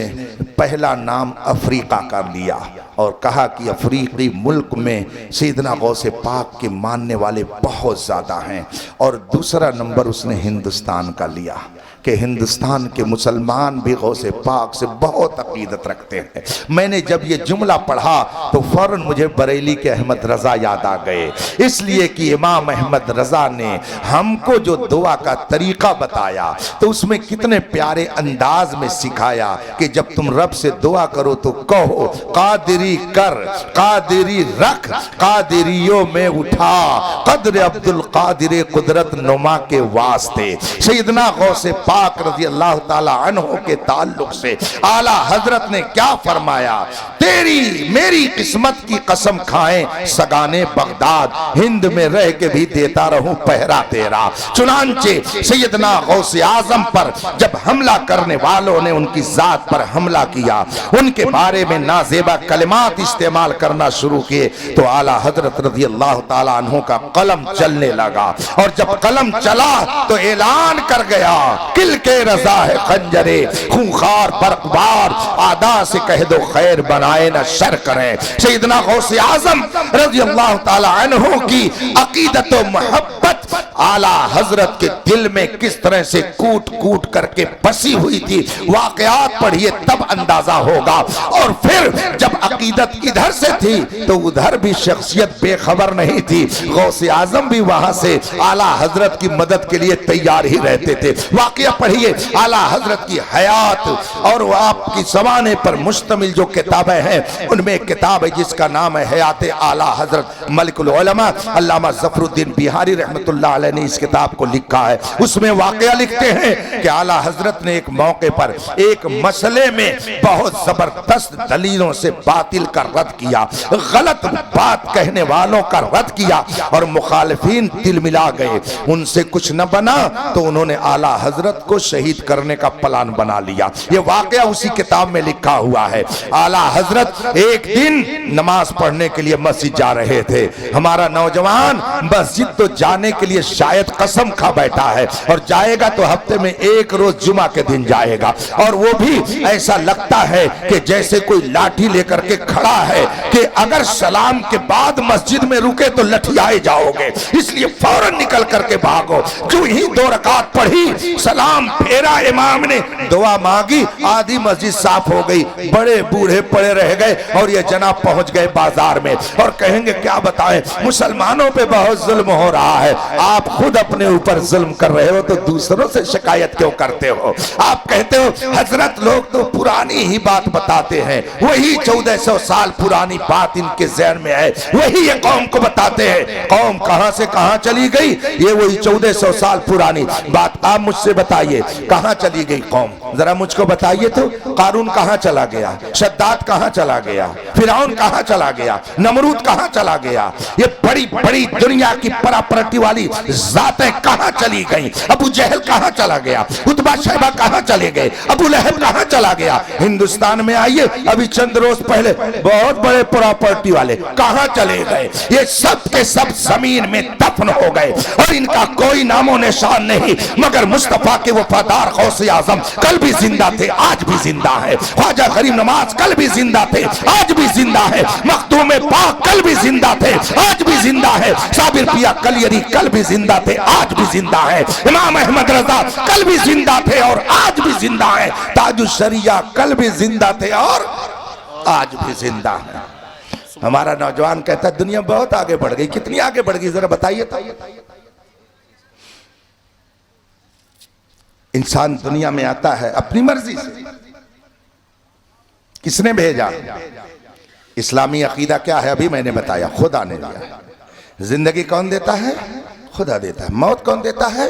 پہلا نام افریقہ کا لیا اور کہا کہ افریقی ملک میں سیدنا غوث پاک کے ماننے والے بہت زیادہ ہیں، اور دوسرا نمبر اس نے ہندوستان کا لیا کہ ہندوستان کے مسلمان بھی غوث پاک سے بہت عقیدت رکھتے ہیں۔ میں نے جب یہ جملہ پڑھا تو فوراً مجھے بریلی کے احمد رضا یاد آ گئے، اس لیے کہ امام احمد رضا نے ہم کو جو دعا کا طریقہ بتایا تو اس میں کتنے پیارے انداز میں سکھایا کہ جب تم رب سے دعا کرو تو کہو قادری کر، قادری رکھ، قادریوں میں اٹھا، قدر عبد القادر قدرت نما کے واسطے۔ سیدنا غوث پاک رضی اللہ تعالی عنہ کے تعلق سے اعلیٰ حضرت نے کیا فرمایا؟ تیری میری قسمت کی قسم کھائیں سگانے بغداد، ہند میں رہ کے بھی دیتا رہوں پہرا تیرا۔ چنانچہ سیدنا غوث اعظم پر جب حملہ کرنے والوں نے ان کی ذات پر حملہ کیا، ان کے بارے میں نازیبا کلمات استعمال کرنا شروع کیے، تو اعلیٰ حضرت رضی اللہ تعالیٰ عنہ کا قلم چلنے لگا، اور جب قلم چلا تو اعلان کر گیا کل کے رضا ہے خنجرے خونخوار برقبار، آدھا سے کہہ دو خیر بنائے نہ شر کریں۔ سیدنا غوث اعظم رضی اللہ تعالی عنہ کی عقیدت و محبت اعلیٰ حضرت کے دل میں کس طرح سے کوٹ کوٹ کر کے بسی ہوئی تھی، واقعات پڑھیے تب اندازہ ہوگا۔ اور پھر جب عقیدت ادھر سے تھی تو ادھر بھی شخصیت بے خبر نہیں تھی، غوث اعظم بھی وہاں سے اعلیٰ حضرت کی مدد کے لیے تیار ہی رہتے تھے۔ واقعہ پڑھیے اعلیٰ حضرت کی حیات اور وہ آپ کی زمانے پر مشتمل جو کتابیں ہیں، ان میں ایک کتاب ہے جس کا نام ہے حیات اعلیٰ حضرت ملک العلماء، علامہ ظفر الدین بہاری رحمۃ اللہ علیہ نے اس کتاب کو لکھا ہے۔ اس میں واقعہ لکھتے ہیں کہ اعلیٰ حضرت نے ایک موقع پر ایک مسئلے میں بہت زبردست دلیلوں سے باطل کا رد کیا، غلط بات کہنے والوں کا رد کیا، اور مخالفین دل ملا گئے، ان سے کچھ نہ بنا تو انہوں نے اعلیٰ حضرت کو شہید کرنے کا پلان بنا لیا۔ یہ واقعہ اسی کتاب میں لکھا ہوا ہے۔ اعلیٰ حضرت ایک دن نماز پڑھنے کے لیے مسجد جا رہے تھے۔ ہمارا نوجوان مسجد تو جانے کے لیے شاید قسم کھا بیٹھا ہے، اور جائے گا تو ہفتے میں ایک روز جمعہ کے دن جائے گا، اور وہ بھی ایسا لگتا ہے کہ جیسے کوئی لاٹھی لے کر کے کھڑا ہے کہ اگر سلام کے بعد مسجد میں رکے تو لٹھیائے جاؤ گے، اس لیے فوراً نکل کر کے بھاگو۔ جو ہی 2 رکعت پڑھی، سلام پھیرا، امام نے دعا مانگی، آدھی مسجد صاف ہو گئی، بڑے بوڑھے پڑے رہ گئے، اور یہ جناب پہنچ گئے بازار میں، اور کہیں گے کیا بتائیں مسلمانوں پہ بہت ظلم ہو رہا ہے۔ آپ خود اپنے اوپر ظلم کر رہے ہو تو دوسروں سے شکایت کیوں کرتے ہو؟ آپ کہتے ہو حضرت لوگ تو پرانی ہی بات بتاتے ہیں، وہی 1400 سال پرانی بات ان کے ذہن میں ہے، وہی یہ قوم کو بتاتے ہیں۔ قوم کہاں سے کہاں چلی گئی؟ یہ وہی 1400 سال پرانی بات۔ آپ مجھ سے بتائیے کہاں چلی گئی قوم؟ ذرا مجھ کو بتائیے تو، قارون کہاں چلا گیا؟ شداد کہاں چلا گیا؟ فرعون کہاں چلا گیا؟ نمرود کہاں چلا گیا؟ یہ بڑی بڑی دنیا کی پراپرٹی والی ذاتیں کہاں چلی گئیں؟ ابو جہل کہاں چلا گیا؟ عتبہ شیبہ کہاں چلے گئے؟ ابو لہب کہاں چلا گیا؟ ہندوستان میں آئیے، ابھی چند روز پہلے بہت بڑے پراپرٹی والے کہاں چلے گئے؟ یہ سب کے سب زمین میں دفن ہو گئے اور ان کا کوئی نام و نشان نہیں، مگر مصطفیٰ کے وفادار غوث اعظم کل بھی زندہ تھے، آج بھی زندہ ہے۔ خواجہ غریب نواز کل بھی زندہ تھے، آج بھی زندہ ہے۔ مخدوم پاک کل بھی زندہ تھے، آج بھی زندہ ہے۔ صابر پیا کلیری کل بھی زندہ تھے، آج بھی زندہ ہے۔ امام احمد رضا کل بھی زندہ تھے اور آج بھی زندہ ہے۔ تاج الشریعہ کل بھی زندہ تھے اور آج بھی زندہ ہے۔ ہمارا نوجوان کہتا ہے دنیا بہت آگے بڑھ گئی، کتنی آگے بڑھ گئی ذرا بتائیے تو۔ انسان دنیا میں آتا ہے اپنی مرضی سے، کس نے بھیجا؟ اسلامی عقیدہ کیا ہے ابھی میں نے بتایا، خدا نے دیا۔ زندگی کون دیتا ہے؟ خدا دیتا ہے۔ موت کون دیتا ہے؟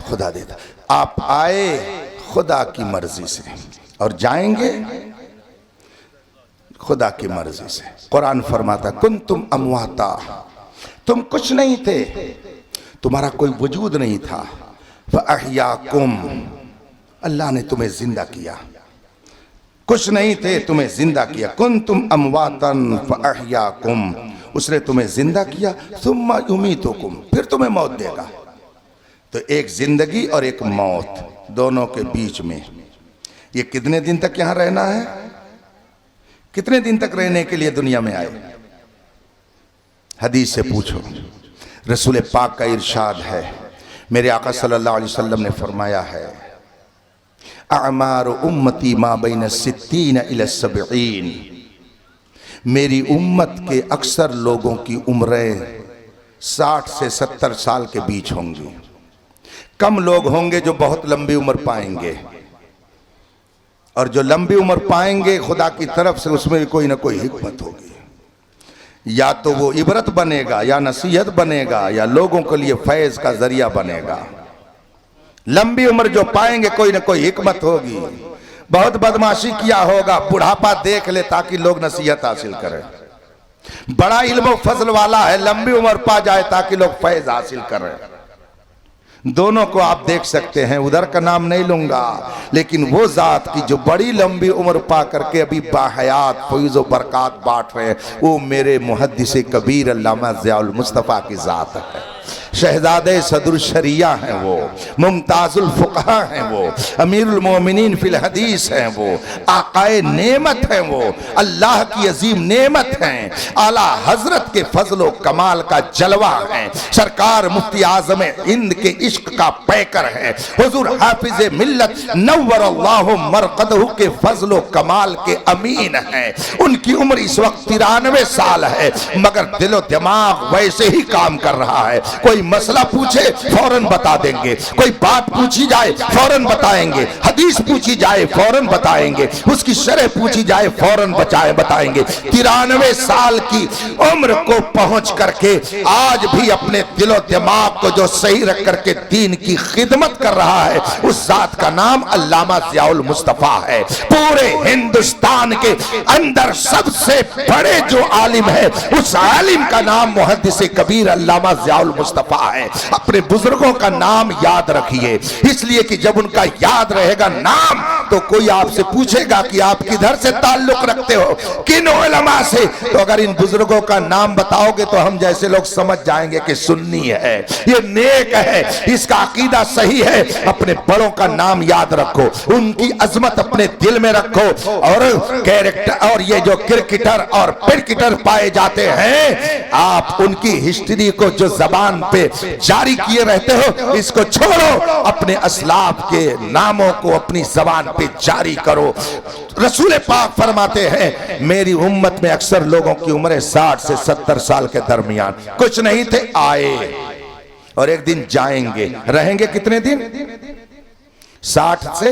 خدا دیتا ہے۔ آپ آئے خدا کی مرضی سے اور جائیں گے خدا کی مرضی سے۔ قرآن فرماتا کنتم امواتا، تم کچھ نہیں تھے، تمہارا کوئی وجود نہیں تھا، فاحیاکم، اللہ نے تمہیں زندہ کیا۔ کچھ نہیں تھے تمہیں زندہ کیا۔ کنتم امواتا فاحیاکم، اس نے تمہیں زندہ کیا۔ ثم یمیتکم، پھر تمہیں موت دے گا۔ تو ایک زندگی اور ایک موت، دونوں کے بیچ میں یہ کتنے دن تک یہاں رہنا ہے؟ کتنے دن تک رہنے کے لیے دنیا میں آئے؟ حدیث سے پوچھو۔ رسول پاک کا ارشاد ہے، میرے آقا صلی اللہ علیہ وسلم نے فرمایا ہے اعمار امتی ما بین 60 الی 70، میری امت کے اکثر لوگوں کی عمریں 60 سے 70 سال کے بیچ ہوں گی۔ کم لوگ ہوں گے جو بہت لمبی عمر پائیں گے، اور جو لمبی عمر پائیں گے خدا کی طرف سے اس میں کوئی نہ کوئی حکمت ہوگی، یا تو وہ عبرت بنے گا یا نصیحت بنے گا یا لوگوں کے لیے فیض کا ذریعہ بنے گا۔ لمبی عمر جو پائیں گے کوئی نہ کوئی حکمت ہوگی۔ بہت بدماشی کیا ہوگا، بڑھاپا دیکھ لے تاکہ لوگ نصیحت حاصل کریں۔ بڑا علم و فضل والا ہے، لمبی عمر پا جائے تاکہ لوگ فیض حاصل کریں۔ دونوں کو آپ دیکھ سکتے ہیں، ادھر کا نام نہیں لوں گا، لیکن وہ ذات کی جو بڑی لمبی عمر پا کر کے ابھی باحیات فیض و برکات بانٹ رہے ہیں، وہ میرے محدث کبیر علامہ ضیاء المصطفیٰ کی ذات ہے۔ شہزادے صدر الشریعہ ہیں وہ، ممتاز الفقہ ہیں وہ، امیر المومنین فی الحدیث ہیں وہ، آقائے نعمت ہیں وہ، اللہ کی عظیم نعمت ہیں، اعلیٰ حضرت کے فضل و کمال کا جلوہ ہیں، سرکار مفتی اعظم ہند کے عشق کا پیکر ہے، حضور حافظ ملت نور اللہ مرقدہ کے فضل و کمال کے امین ہیں۔ ان کی عمر اس وقت 93 سال ہے، مگر دل و دماغ ویسے ہی کام کر رہا ہے۔ کوئی مسئلہ پوچھے فوراً بتا دیں گے، کوئی بات پوچھی جائے فوراً بتائیں گے، حدیث پوچھی جائے فوراً بتائیں گے، اس کی شرح پوچھی جائے فوراً بتائیں گے۔ 93 سال کی عمر کو پہنچ کر کے آج بھی اپنے دل و دماغ کو جو صحیح رکھ کر کے دین کی خدمت کر رہا ہے، اس ذات کا نام علامہ ضیاء المصطفیٰ ہے۔ پورے ہندوستان کے اندر سب سے بڑے جو عالم ہے، اس عالم کا نام محدث کبیر علامہ ضیاء المصطفیٰ ہے۔ اپنے بزرگوں کا نام یاد رکھیے، اس لیے کہ جب ان کا یاد رہے گا نام تو کوئی آپ سے پوچھے گا کہ آپ کدھر سے تعلق رکھتے ہو، کن علماء سے، تو اگر ان بزرگوں کا نام بتاؤ گے تو ہم جیسے لوگ سمجھ جائیں گے کہ سنی ہے، یہ نیک ہے، اس کا عقیدہ صحیح ہے۔ اپنے بڑوں کا نام یاد رکھو، ان کی عظمت اپنے دل میں رکھو، اور یہ جو کرکٹر اور پرکٹر پائے جاتے ہیں، آپ ان کی ہسٹری کو جو زبان پہ جاری کیے رہتے ہو، اس کو چھوڑو، اپنے اسلاف کے ناموں کو اپنی زبان پہ جاری کرو۔ رسول پاک فرماتے ہیں میری امت میں اکثر لوگوں کی عمریں 60 سے 70 سال کے درمیان، کچھ نہیں تھے آئے اور ایک دن جائیں گے۔ رہیں گے کتنے دن؟ 60 سے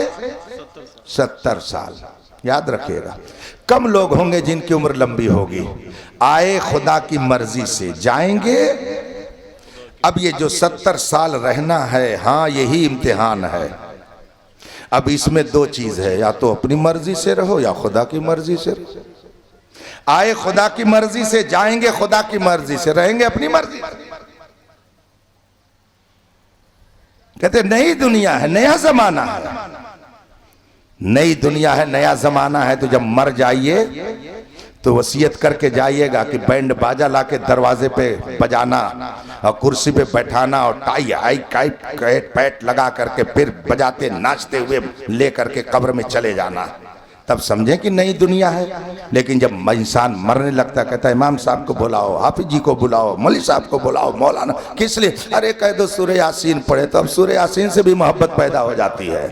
70 سال، یاد رکھیے گا۔ کم لوگ ہوں گے جن کی عمر لمبی ہوگی۔ آئے خدا کی مرضی سے، جائیں گے۔ اب یہ جو 70 سال رہنا ہے، ہاں یہی امتحان ہے۔ اب اس میں دو چیز ہے، یا تو اپنی مرضی سے رہو یا خدا کی مرضی سے رہو۔ آئے خدا کی مرضی سے، جائیں گے خدا کی مرضی سے، رہیں گے اپنی مرضی سے۔ کہتے نئی دنیا ہے، نیا زمانہ ہے، نئی دنیا ہے، نیا زمانہ ہے، تو جب مر جائیے تو وصیت کر کے جائیے گا کہ بینڈ باجا لا کے دروازے پہ بجانا اور کرسی پہ بیٹھانا اور ٹائی آئی کیٹ پیٹ لگا کر کے پھر بجاتے ناچتے ہوئے لے کر کے قبر میں چلے جانا، تب سمجھیں کہ نئی دنیا ہے۔ لیکن جب انسان مرنے لگتا کہتا ہے امام صاحب کو بلاؤ، حافظ جی کو بلاؤ، مولوی صاحب کو بلاؤ، مولانا، کس لیے؟ ارے کہہ دو سورہ یاسین پڑھے، تو اب سورہ یاسین سے بھی محبت پیدا ہو جاتی ہے،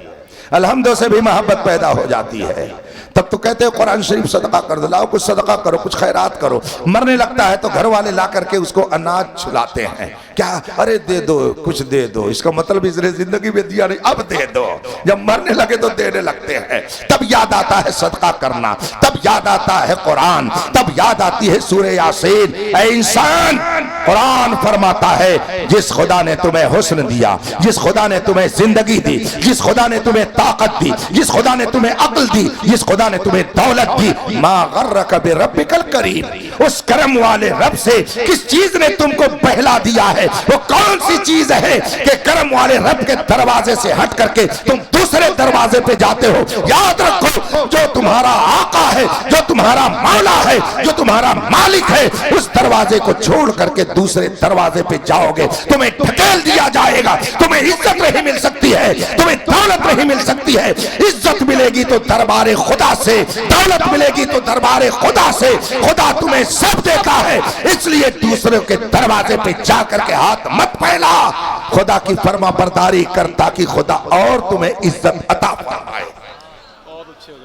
الحمد سے بھی محبت پیدا ہو جاتی ہے۔ تب تو کہتے ہیں قرآن شریف صدقہ کر دلاؤ، کچھ صدقہ کرو، کچھ خیرات کرو۔ مرنے لگتا ہے تو گھر والے لا کر کے اس کو اناج چھلاتے ہیں، کیا؟ ارے دے دو، کچھ دے دو، اس کا مطلب اس نے زندگی میں دیا نہیں، اب دے دو۔ جب مرنے لگے تو دینے لگتے ہیں، تب یاد آتا ہے صدقہ کرنا، تب یاد آتا ہے قرآن، تب یاد آتی ہے سورہ یاسین۔ اے انسان، قرآن فرماتا ہے جس خدا نے تمہیں حسن دیا، جس خدا نے تمہیں زندگی دی، جس خدا نے تمہیں طاقت دی، جس خدا نے تمہیں عقل دی، جس خدا نے تمہیں دولت دی، ما غرک بربک الکریم، اس کرم والے رب سے کس چیز نے تم کو بہلا دیا ہے؟ وہ کون سی چیز ہے کہ کرم والے رب کے دروازے سے ہٹ کر کے تم دوسرے دروازے پہ جاتے ہو؟ یاد رکھو، جو تمہارا آقا ہے، جو تمہارا مولا ہے، جو تمہارا مالک ہے، اس دروازے کو چھوڑ کر کے دوسرے دروازے پہ جاؤ گے، تمہیں ڈھکیل دیا جائے گا، تمہیں عزت نہیں مل سکتی ہے، تمہیں دولت نہیں مل سکتی ہے۔ عزت ملے گی تو دربار خدا سے، دولت ملے گی تو دربار خدا سے۔ خدا تمہیں سب دیتا ہے، اس لیے دوسروں کے دروازے پہ جا کر کے ہاتھ مت پھیلا، خدا کی فرما برداری کر تاکہ خدا اور تمہیں عزت عطا فرمائے۔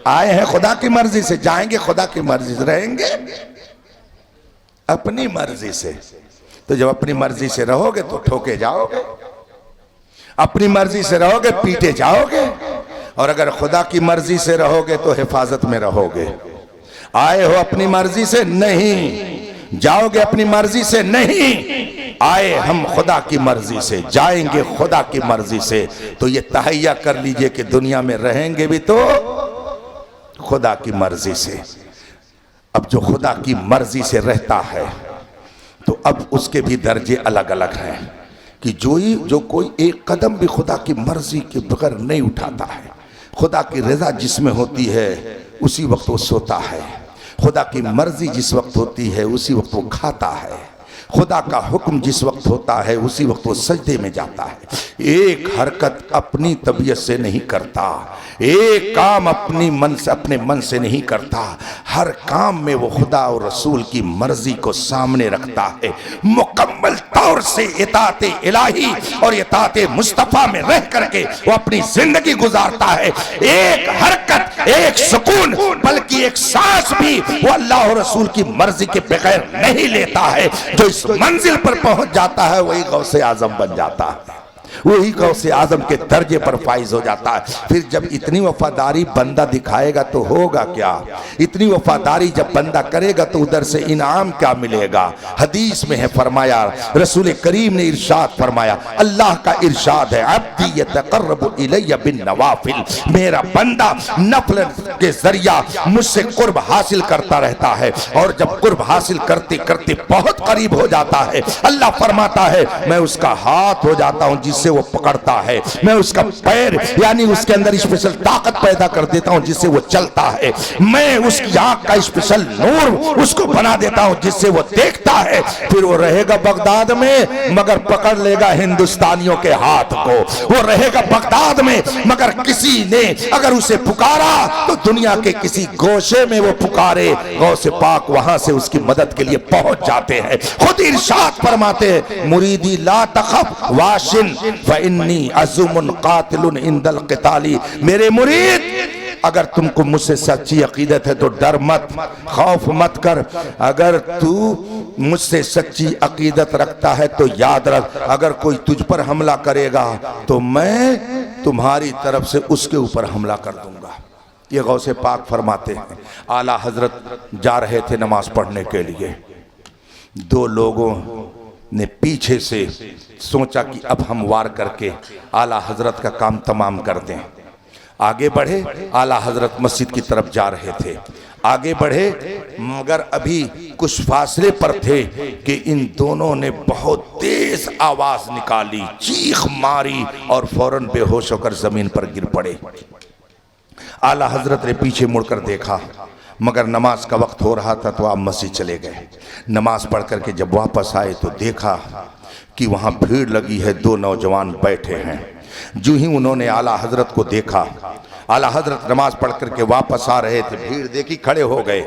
آئے ہیں خدا کی مرضی سے، جائیں گے خدا کی مرضی سے، رہیں گے اپنی مرضی سے۔ تو جب اپنی مرضی سے رہو گے تو ٹھوکے جاؤ گے، اپنی مرضی سے رہو گے پیٹے جاؤ گے، اور اگر خدا کی مرضی سے رہو گے تو حفاظت میں رہو گے۔ آئے ہو اپنی مرضی سے نہیں، جاؤ گے اپنی مرضی سے نہیں، آئے ہم خدا کی مرضی سے، جائیں گے خدا کی مرضی سے۔ تو یہ تہیہ کر لیجئے کہ دنیا میں رہیں گے بھی تو خدا کی مرضی سے۔ اب جو خدا کی مرضی سے رہتا ہے تو اب اس کے بھی درجے الگ الگ ہیں، کہ جو کوئی ایک قدم بھی خدا کی مرضی کے بغیر نہیں اٹھاتا ہے، خدا کی رضا جس میں ہوتی ہے اسی وقت وہ سوتا ہے، خدا کی مرضی جس وقت ہوتی ہے اسی وقت وہ کھاتا ہے، خدا کا حکم جس وقت ہوتا ہے اسی وقت وہ سجدے میں جاتا ہے۔ ایک حرکت اپنی طبیعت سے نہیں کرتا، ایک کام اپنے من سے نہیں کرتا، ہر کام میں وہ خدا اور رسول کی مرضی کو سامنے رکھتا ہے، مکمل طور سے اطاعت الہی اور اطاعت مصطفیٰ میں رہ کر کے وہ اپنی زندگی گزارتا ہے۔ ایک حرکت، ایک سکون، بلکہ ایک سانس بھی وہ اللہ اور رسول کی مرضی کے بغیر نہیں لیتا ہے۔ جو اس منزل پر پہنچ جاتا ہے وہی غوث اعظم بن جاتا ہے، وہی غوث اعظم کے درجے پر فائز ہو جاتا ہے۔ پھر جب اتنی وفاداری بندہ دکھائے گا تو ہوگا کیا؟ اتنی وفاداری جب بندہ کرے گا تو ادھر سے انعام کیا ملے گا؟ حدیث میں ہے فرمایا، رسول کریم نے ارشاد فرمایا، اللہ کا ارشاد ہے، عبدی یتقرب الی بالنوافل، میرا بندہ نفل کے ذریعہ مجھ سے قرب حاصل کرتا رہتا ہے، اور جب قرب حاصل کرتے کرتے بہت قریب ہو جاتا ہے، اللہ فرماتا ہے میں اس کا ہاتھ ہو جاتا ہوں جس سے وہ پکڑتا ہے، میں اس کا پیر یعنی اس کے اندر اسپیشل طاقت پیدا کر دیتا ہوں جس سے وہ چلتا ہے، میں اس کی آنکھ کا اسپیشل نور اس کو بنا دیتا ہوں جس سے وہ دیکھتا ہے۔ پھر وہ رہے گا بغداد میں مگر پکڑ لے گا ہندوستانیوں کے ہاتھ کو، وہ رہے گا بغداد میں مگر کسی نے اگر اسے پکارا تو دنیا کے کسی گوشے میں وہ پکارے، غوث پاک وہاں سے اس کی مدد کے لیے پہنچ جاتے ہیں۔ خود ارشاد فرماتے ہیں، مریدی لا تخف واشن فإنی عزم قاتل عند القتال، میرے مرید اگر تم کو مجھ سے سچی عقیدت ہے تو ڈر مت، خوف مت کر، اگر تو مجھ سے سچی عقیدت رکھتا ہے تو یاد رکھ، اگر کوئی تجھ پر حملہ کرے گا تو میں تمہاری طرف سے اس کے اوپر حملہ کر دوں گا۔ یہ غوث پاک فرماتے ہیں۔ اعلیٰ حضرت جا رہے تھے نماز پڑھنے کے لیے، دو لوگوں نے پیچھے سے سوچا کہ اب ہم وار کر کے اعلیٰ حضرت کا کام تمام کر دیں، آگے بڑھے۔ اعلیٰ حضرت مسجد کی طرف جا رہے تھے، آگے بڑھے مگر ابھی کچھ فاصلے پر تھے کہ ان دونوں نے بہت تیز آواز نکالی، چیخ ماری اور فوراً بے ہوش ہو کر زمین پر گر پڑے۔ اعلیٰ حضرت نے پیچھے مڑ کر دیکھا مگر نماز کا وقت ہو رہا تھا تو آپ مسجد چلے گئے۔ نماز پڑھ کر کے جب واپس آئے تو دیکھا کہ وہاں بھیڑ لگی ہے، دو نوجوان بیٹھے ہیں۔ جو ہی انہوں نے اعلیٰ حضرت کو دیکھا، اعلیٰ حضرت نماز پڑھ کر کے واپس آ رہے تھے، بھیڑ دیکھی، کھڑے ہو گئے،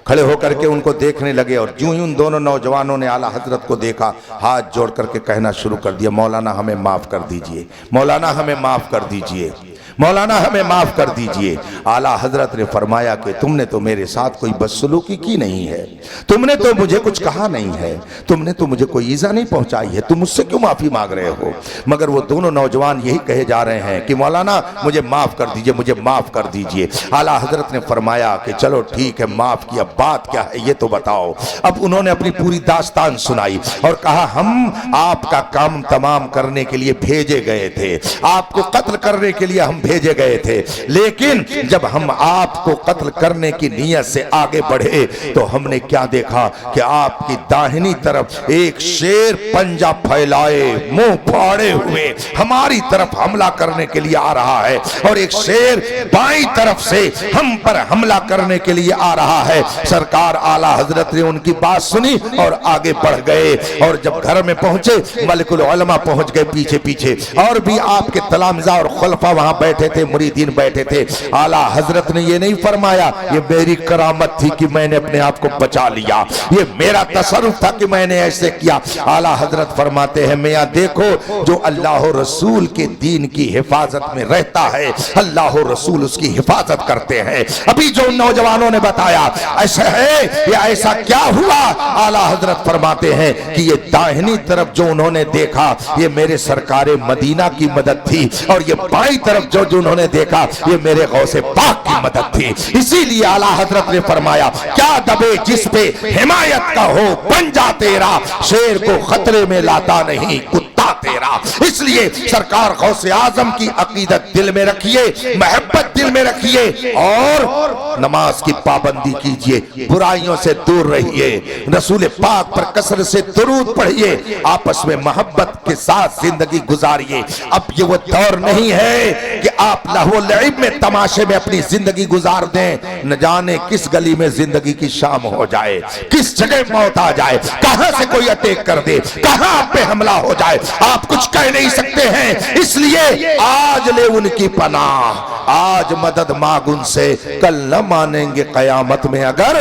کھڑے ہو کر کے ان کو دیکھنے لگے، اور جو ہی ان دونوں نوجوانوں نے اعلیٰ حضرت کو دیکھا، ہاتھ جوڑ کر کے کہنا شروع کر دیا، مولانا ہمیں معاف کر دیجئے، مولانا ہمیں معاف کر دیجئے، مولانا ہمیں معاف کر دیجئے۔ اعلیٰ حضرت نے فرمایا کہ تم نے تو میرے ساتھ کوئی بدسلوکی کی نہیں ہے، تم نے تو مجھے کچھ کہا نہیں ہے، تم نے تو مجھے کوئی ایذا نہیں پہنچائی ہے، تم مجھ سے کیوں معافی مانگ رہے ہو؟ مگر وہ دونوں نوجوان یہی کہے جا رہے ہیں کہ مولانا مجھے معاف کر دیجئے، مجھے معاف کر دیجئے۔ اعلیٰ حضرت نے فرمایا کہ چلو ٹھیک ہے، معاف کیا، بات کیا ہے یہ تو بتاؤ۔ اب انہوں نے اپنی پوری داستان سنائی اور کہا ہم آپ کا کام تمام کرنے کے لیے بھیجے گئے تھے، آپ کو قتل کرنے کے لیے ہم بھیجے گئے تھے، لیکن جب ہم آپ کو قتل کرنے کی نیت سے آگے بڑھے تو ہم نے کیا دیکھا کہ آپ کی داہنی طرف ایک شیر پنجہ پھیلائے، منہ پھاڑے ہوئے ہماری طرف حملہ کرنے کے لیے آ رہا ہے، اور ایک شیر بائیں طرف سے ہم پر حملہ کرنے کے لیے آ رہا ہے۔ سرکار اعلیٰ حضرت نے ان کی بات سنی اور آگے بڑھ گئے، اور جب گھر میں پہنچے ملک العلماء پہنچ گئے پیچھے پیچھے، اور بھی آپ کے تلامذہ اور خلفاء وہاں بیٹھے تھے، مریدین بیٹھے تھے۔ اعلیٰ حضرت نے یہ نہیں فرمایا یہ میری کرامت تھی کہ میں نے اپنے آپ کو بچا لیا، یہ میرا تصرف تھا کہ میں نے ایسے کیا۔ اعلیٰ حضرت فرماتے ہیں میاں دیکھو، جو اللہ رسول کے دین کی حفاظت میں رہتا ہے اللہ رسول اس کی حفاظت کرتے ہیں۔ ابھی جو نوجوانوں نے بتایا ایسا ہے یا ایسا کیا ہوا، اعلیٰ حضرت فرماتے ہیں کہ یہ داہنی طرف جو انہوں نے دیکھا یہ میرے سرکار مدینہ کی مدد تھی، اور یہ بائیں طرف جو انہوں نے دیکھا یہ میرے غوث پاک کی مدد تھی۔ اسی لیے اعلیٰ حضرت نے فرمایا کیا دبے جس پہ حمایت کا ہو پنجہ تیرا، شیر کو خطرے میں لاتا نہیں کتا تیرا۔ اس لیے سرکار غوث اعظم کی عقیدت دل میں رکھیے، محبت دل میں رکھیے، اور نماز کی پابندی کیجئے، برائیوں سے دور رہیے، رسول پاک پر کثرت سے درود پڑھیے، آپس میں محبت کے ساتھ زندگی گزاریے۔ اب یہ وہ دور نہیں ہے کہ آپ لہو و لعب میں تماشے میں اپنی زندگی گزار دیں، نہ جانے کس گلی میں زندگی کی شام ہو جائے، کس جگہ موت آ جائے، کہاں سے کوئی اٹیک کر دے، کہاں آپ پہ حملہ ہو جائے، آپ کچھ کہہ نہیں سکتے ہیں۔ اس لیے آج لے ان کی پناہ، آج مدد مانگ ان سے، کل نہ مانیں گے قیامت میں اگر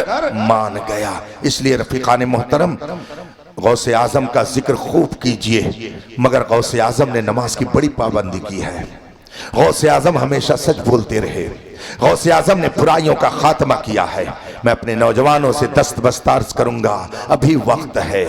مان گیا۔ اس لیے رفیقان محترم غوث اعظم کا ذکر خوب کیجئے، مگر غوث اعظم نے نماز کی بڑی پابندی کی ہے۔ غوث اعظم ہمیشہ سچ بولتے رہے، غوث اعظم نے برائیوں کا خاتمہ کیا ہے۔ میں اپنے نوجوانوں سے دست بستارز کروں گا، ابھی وقت ہے،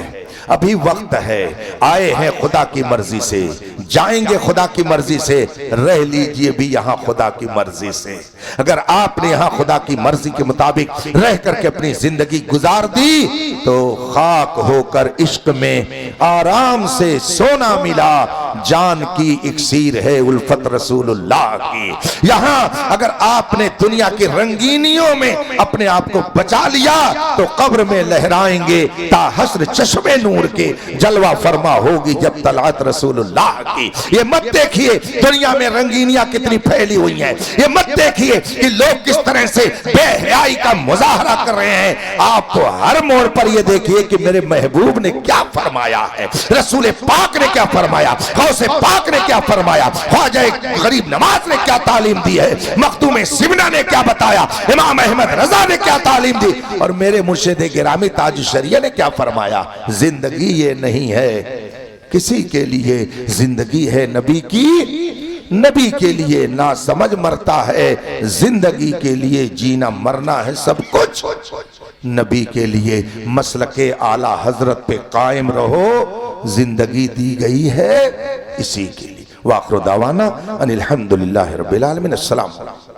ابھی وقت ہے، آئے ہیں خدا کی مرضی سے، جائیں گے خدا کی مرضی سے، رہ لیجئے بھی یہاں خدا کی مرضی سے۔ اگر آپ نے یہاں خدا کی مرضی کے مطابق رہ کر کے اپنی زندگی گزار دی تو خاک ہو کر عشق میں آرام سے سونا ملا، جان کی اکسیر ہے الفت رسول اللہ کی۔ یہاں اگر آپ نے دنیا کی رنگینیوں میں اپنے آپ کو بچا لیا تو قبر میں لہرائیں گے تا حشر چشمے نور کے، جلوہ فرما ہوگی جب طلعت رسول اللہ کی۔ یہ مت دیکھیے دنیا میں رنگینیاں کتنی پھیلی ہوئی ہیں، یہ مت دیکھیے کہ لوگ کس طرح سے بے حیائی کا مظاہرہ کر رہے ہیں، آپ تو ہر موڑ پر یہ دیکھیے کہ میرے محبوب نے کیا فرمایا ہے، رسول پاک نے کیا فرمایا، غوث پاک نے کیا فرمایا، خواجہ غریب نواز نے کیا تعلیم دی ہے، مخدوم سمنہ نے کیا بتایا، امام احمد رضا نے کیا تعلیم دی، اور میرے مرشد گرامی تاج شریعہ نے کیا فرمایا۔ زندگی یہ نہیں ہے کسی کے لیے، زندگی ہے نبی کی، نبی کے لیے نا سمجھ مرتا ہے، زندگی کے لیے جینا مرنا ہے سب کچھ نبی کے لیے۔ مسلک اعلیٰ حضرت پہ قائم رہو، زندگی دی گئی ہے اسی کے لیے۔ وآخر دعوانا ان الحمدللہ رب العالمین۔ السلام علیکم۔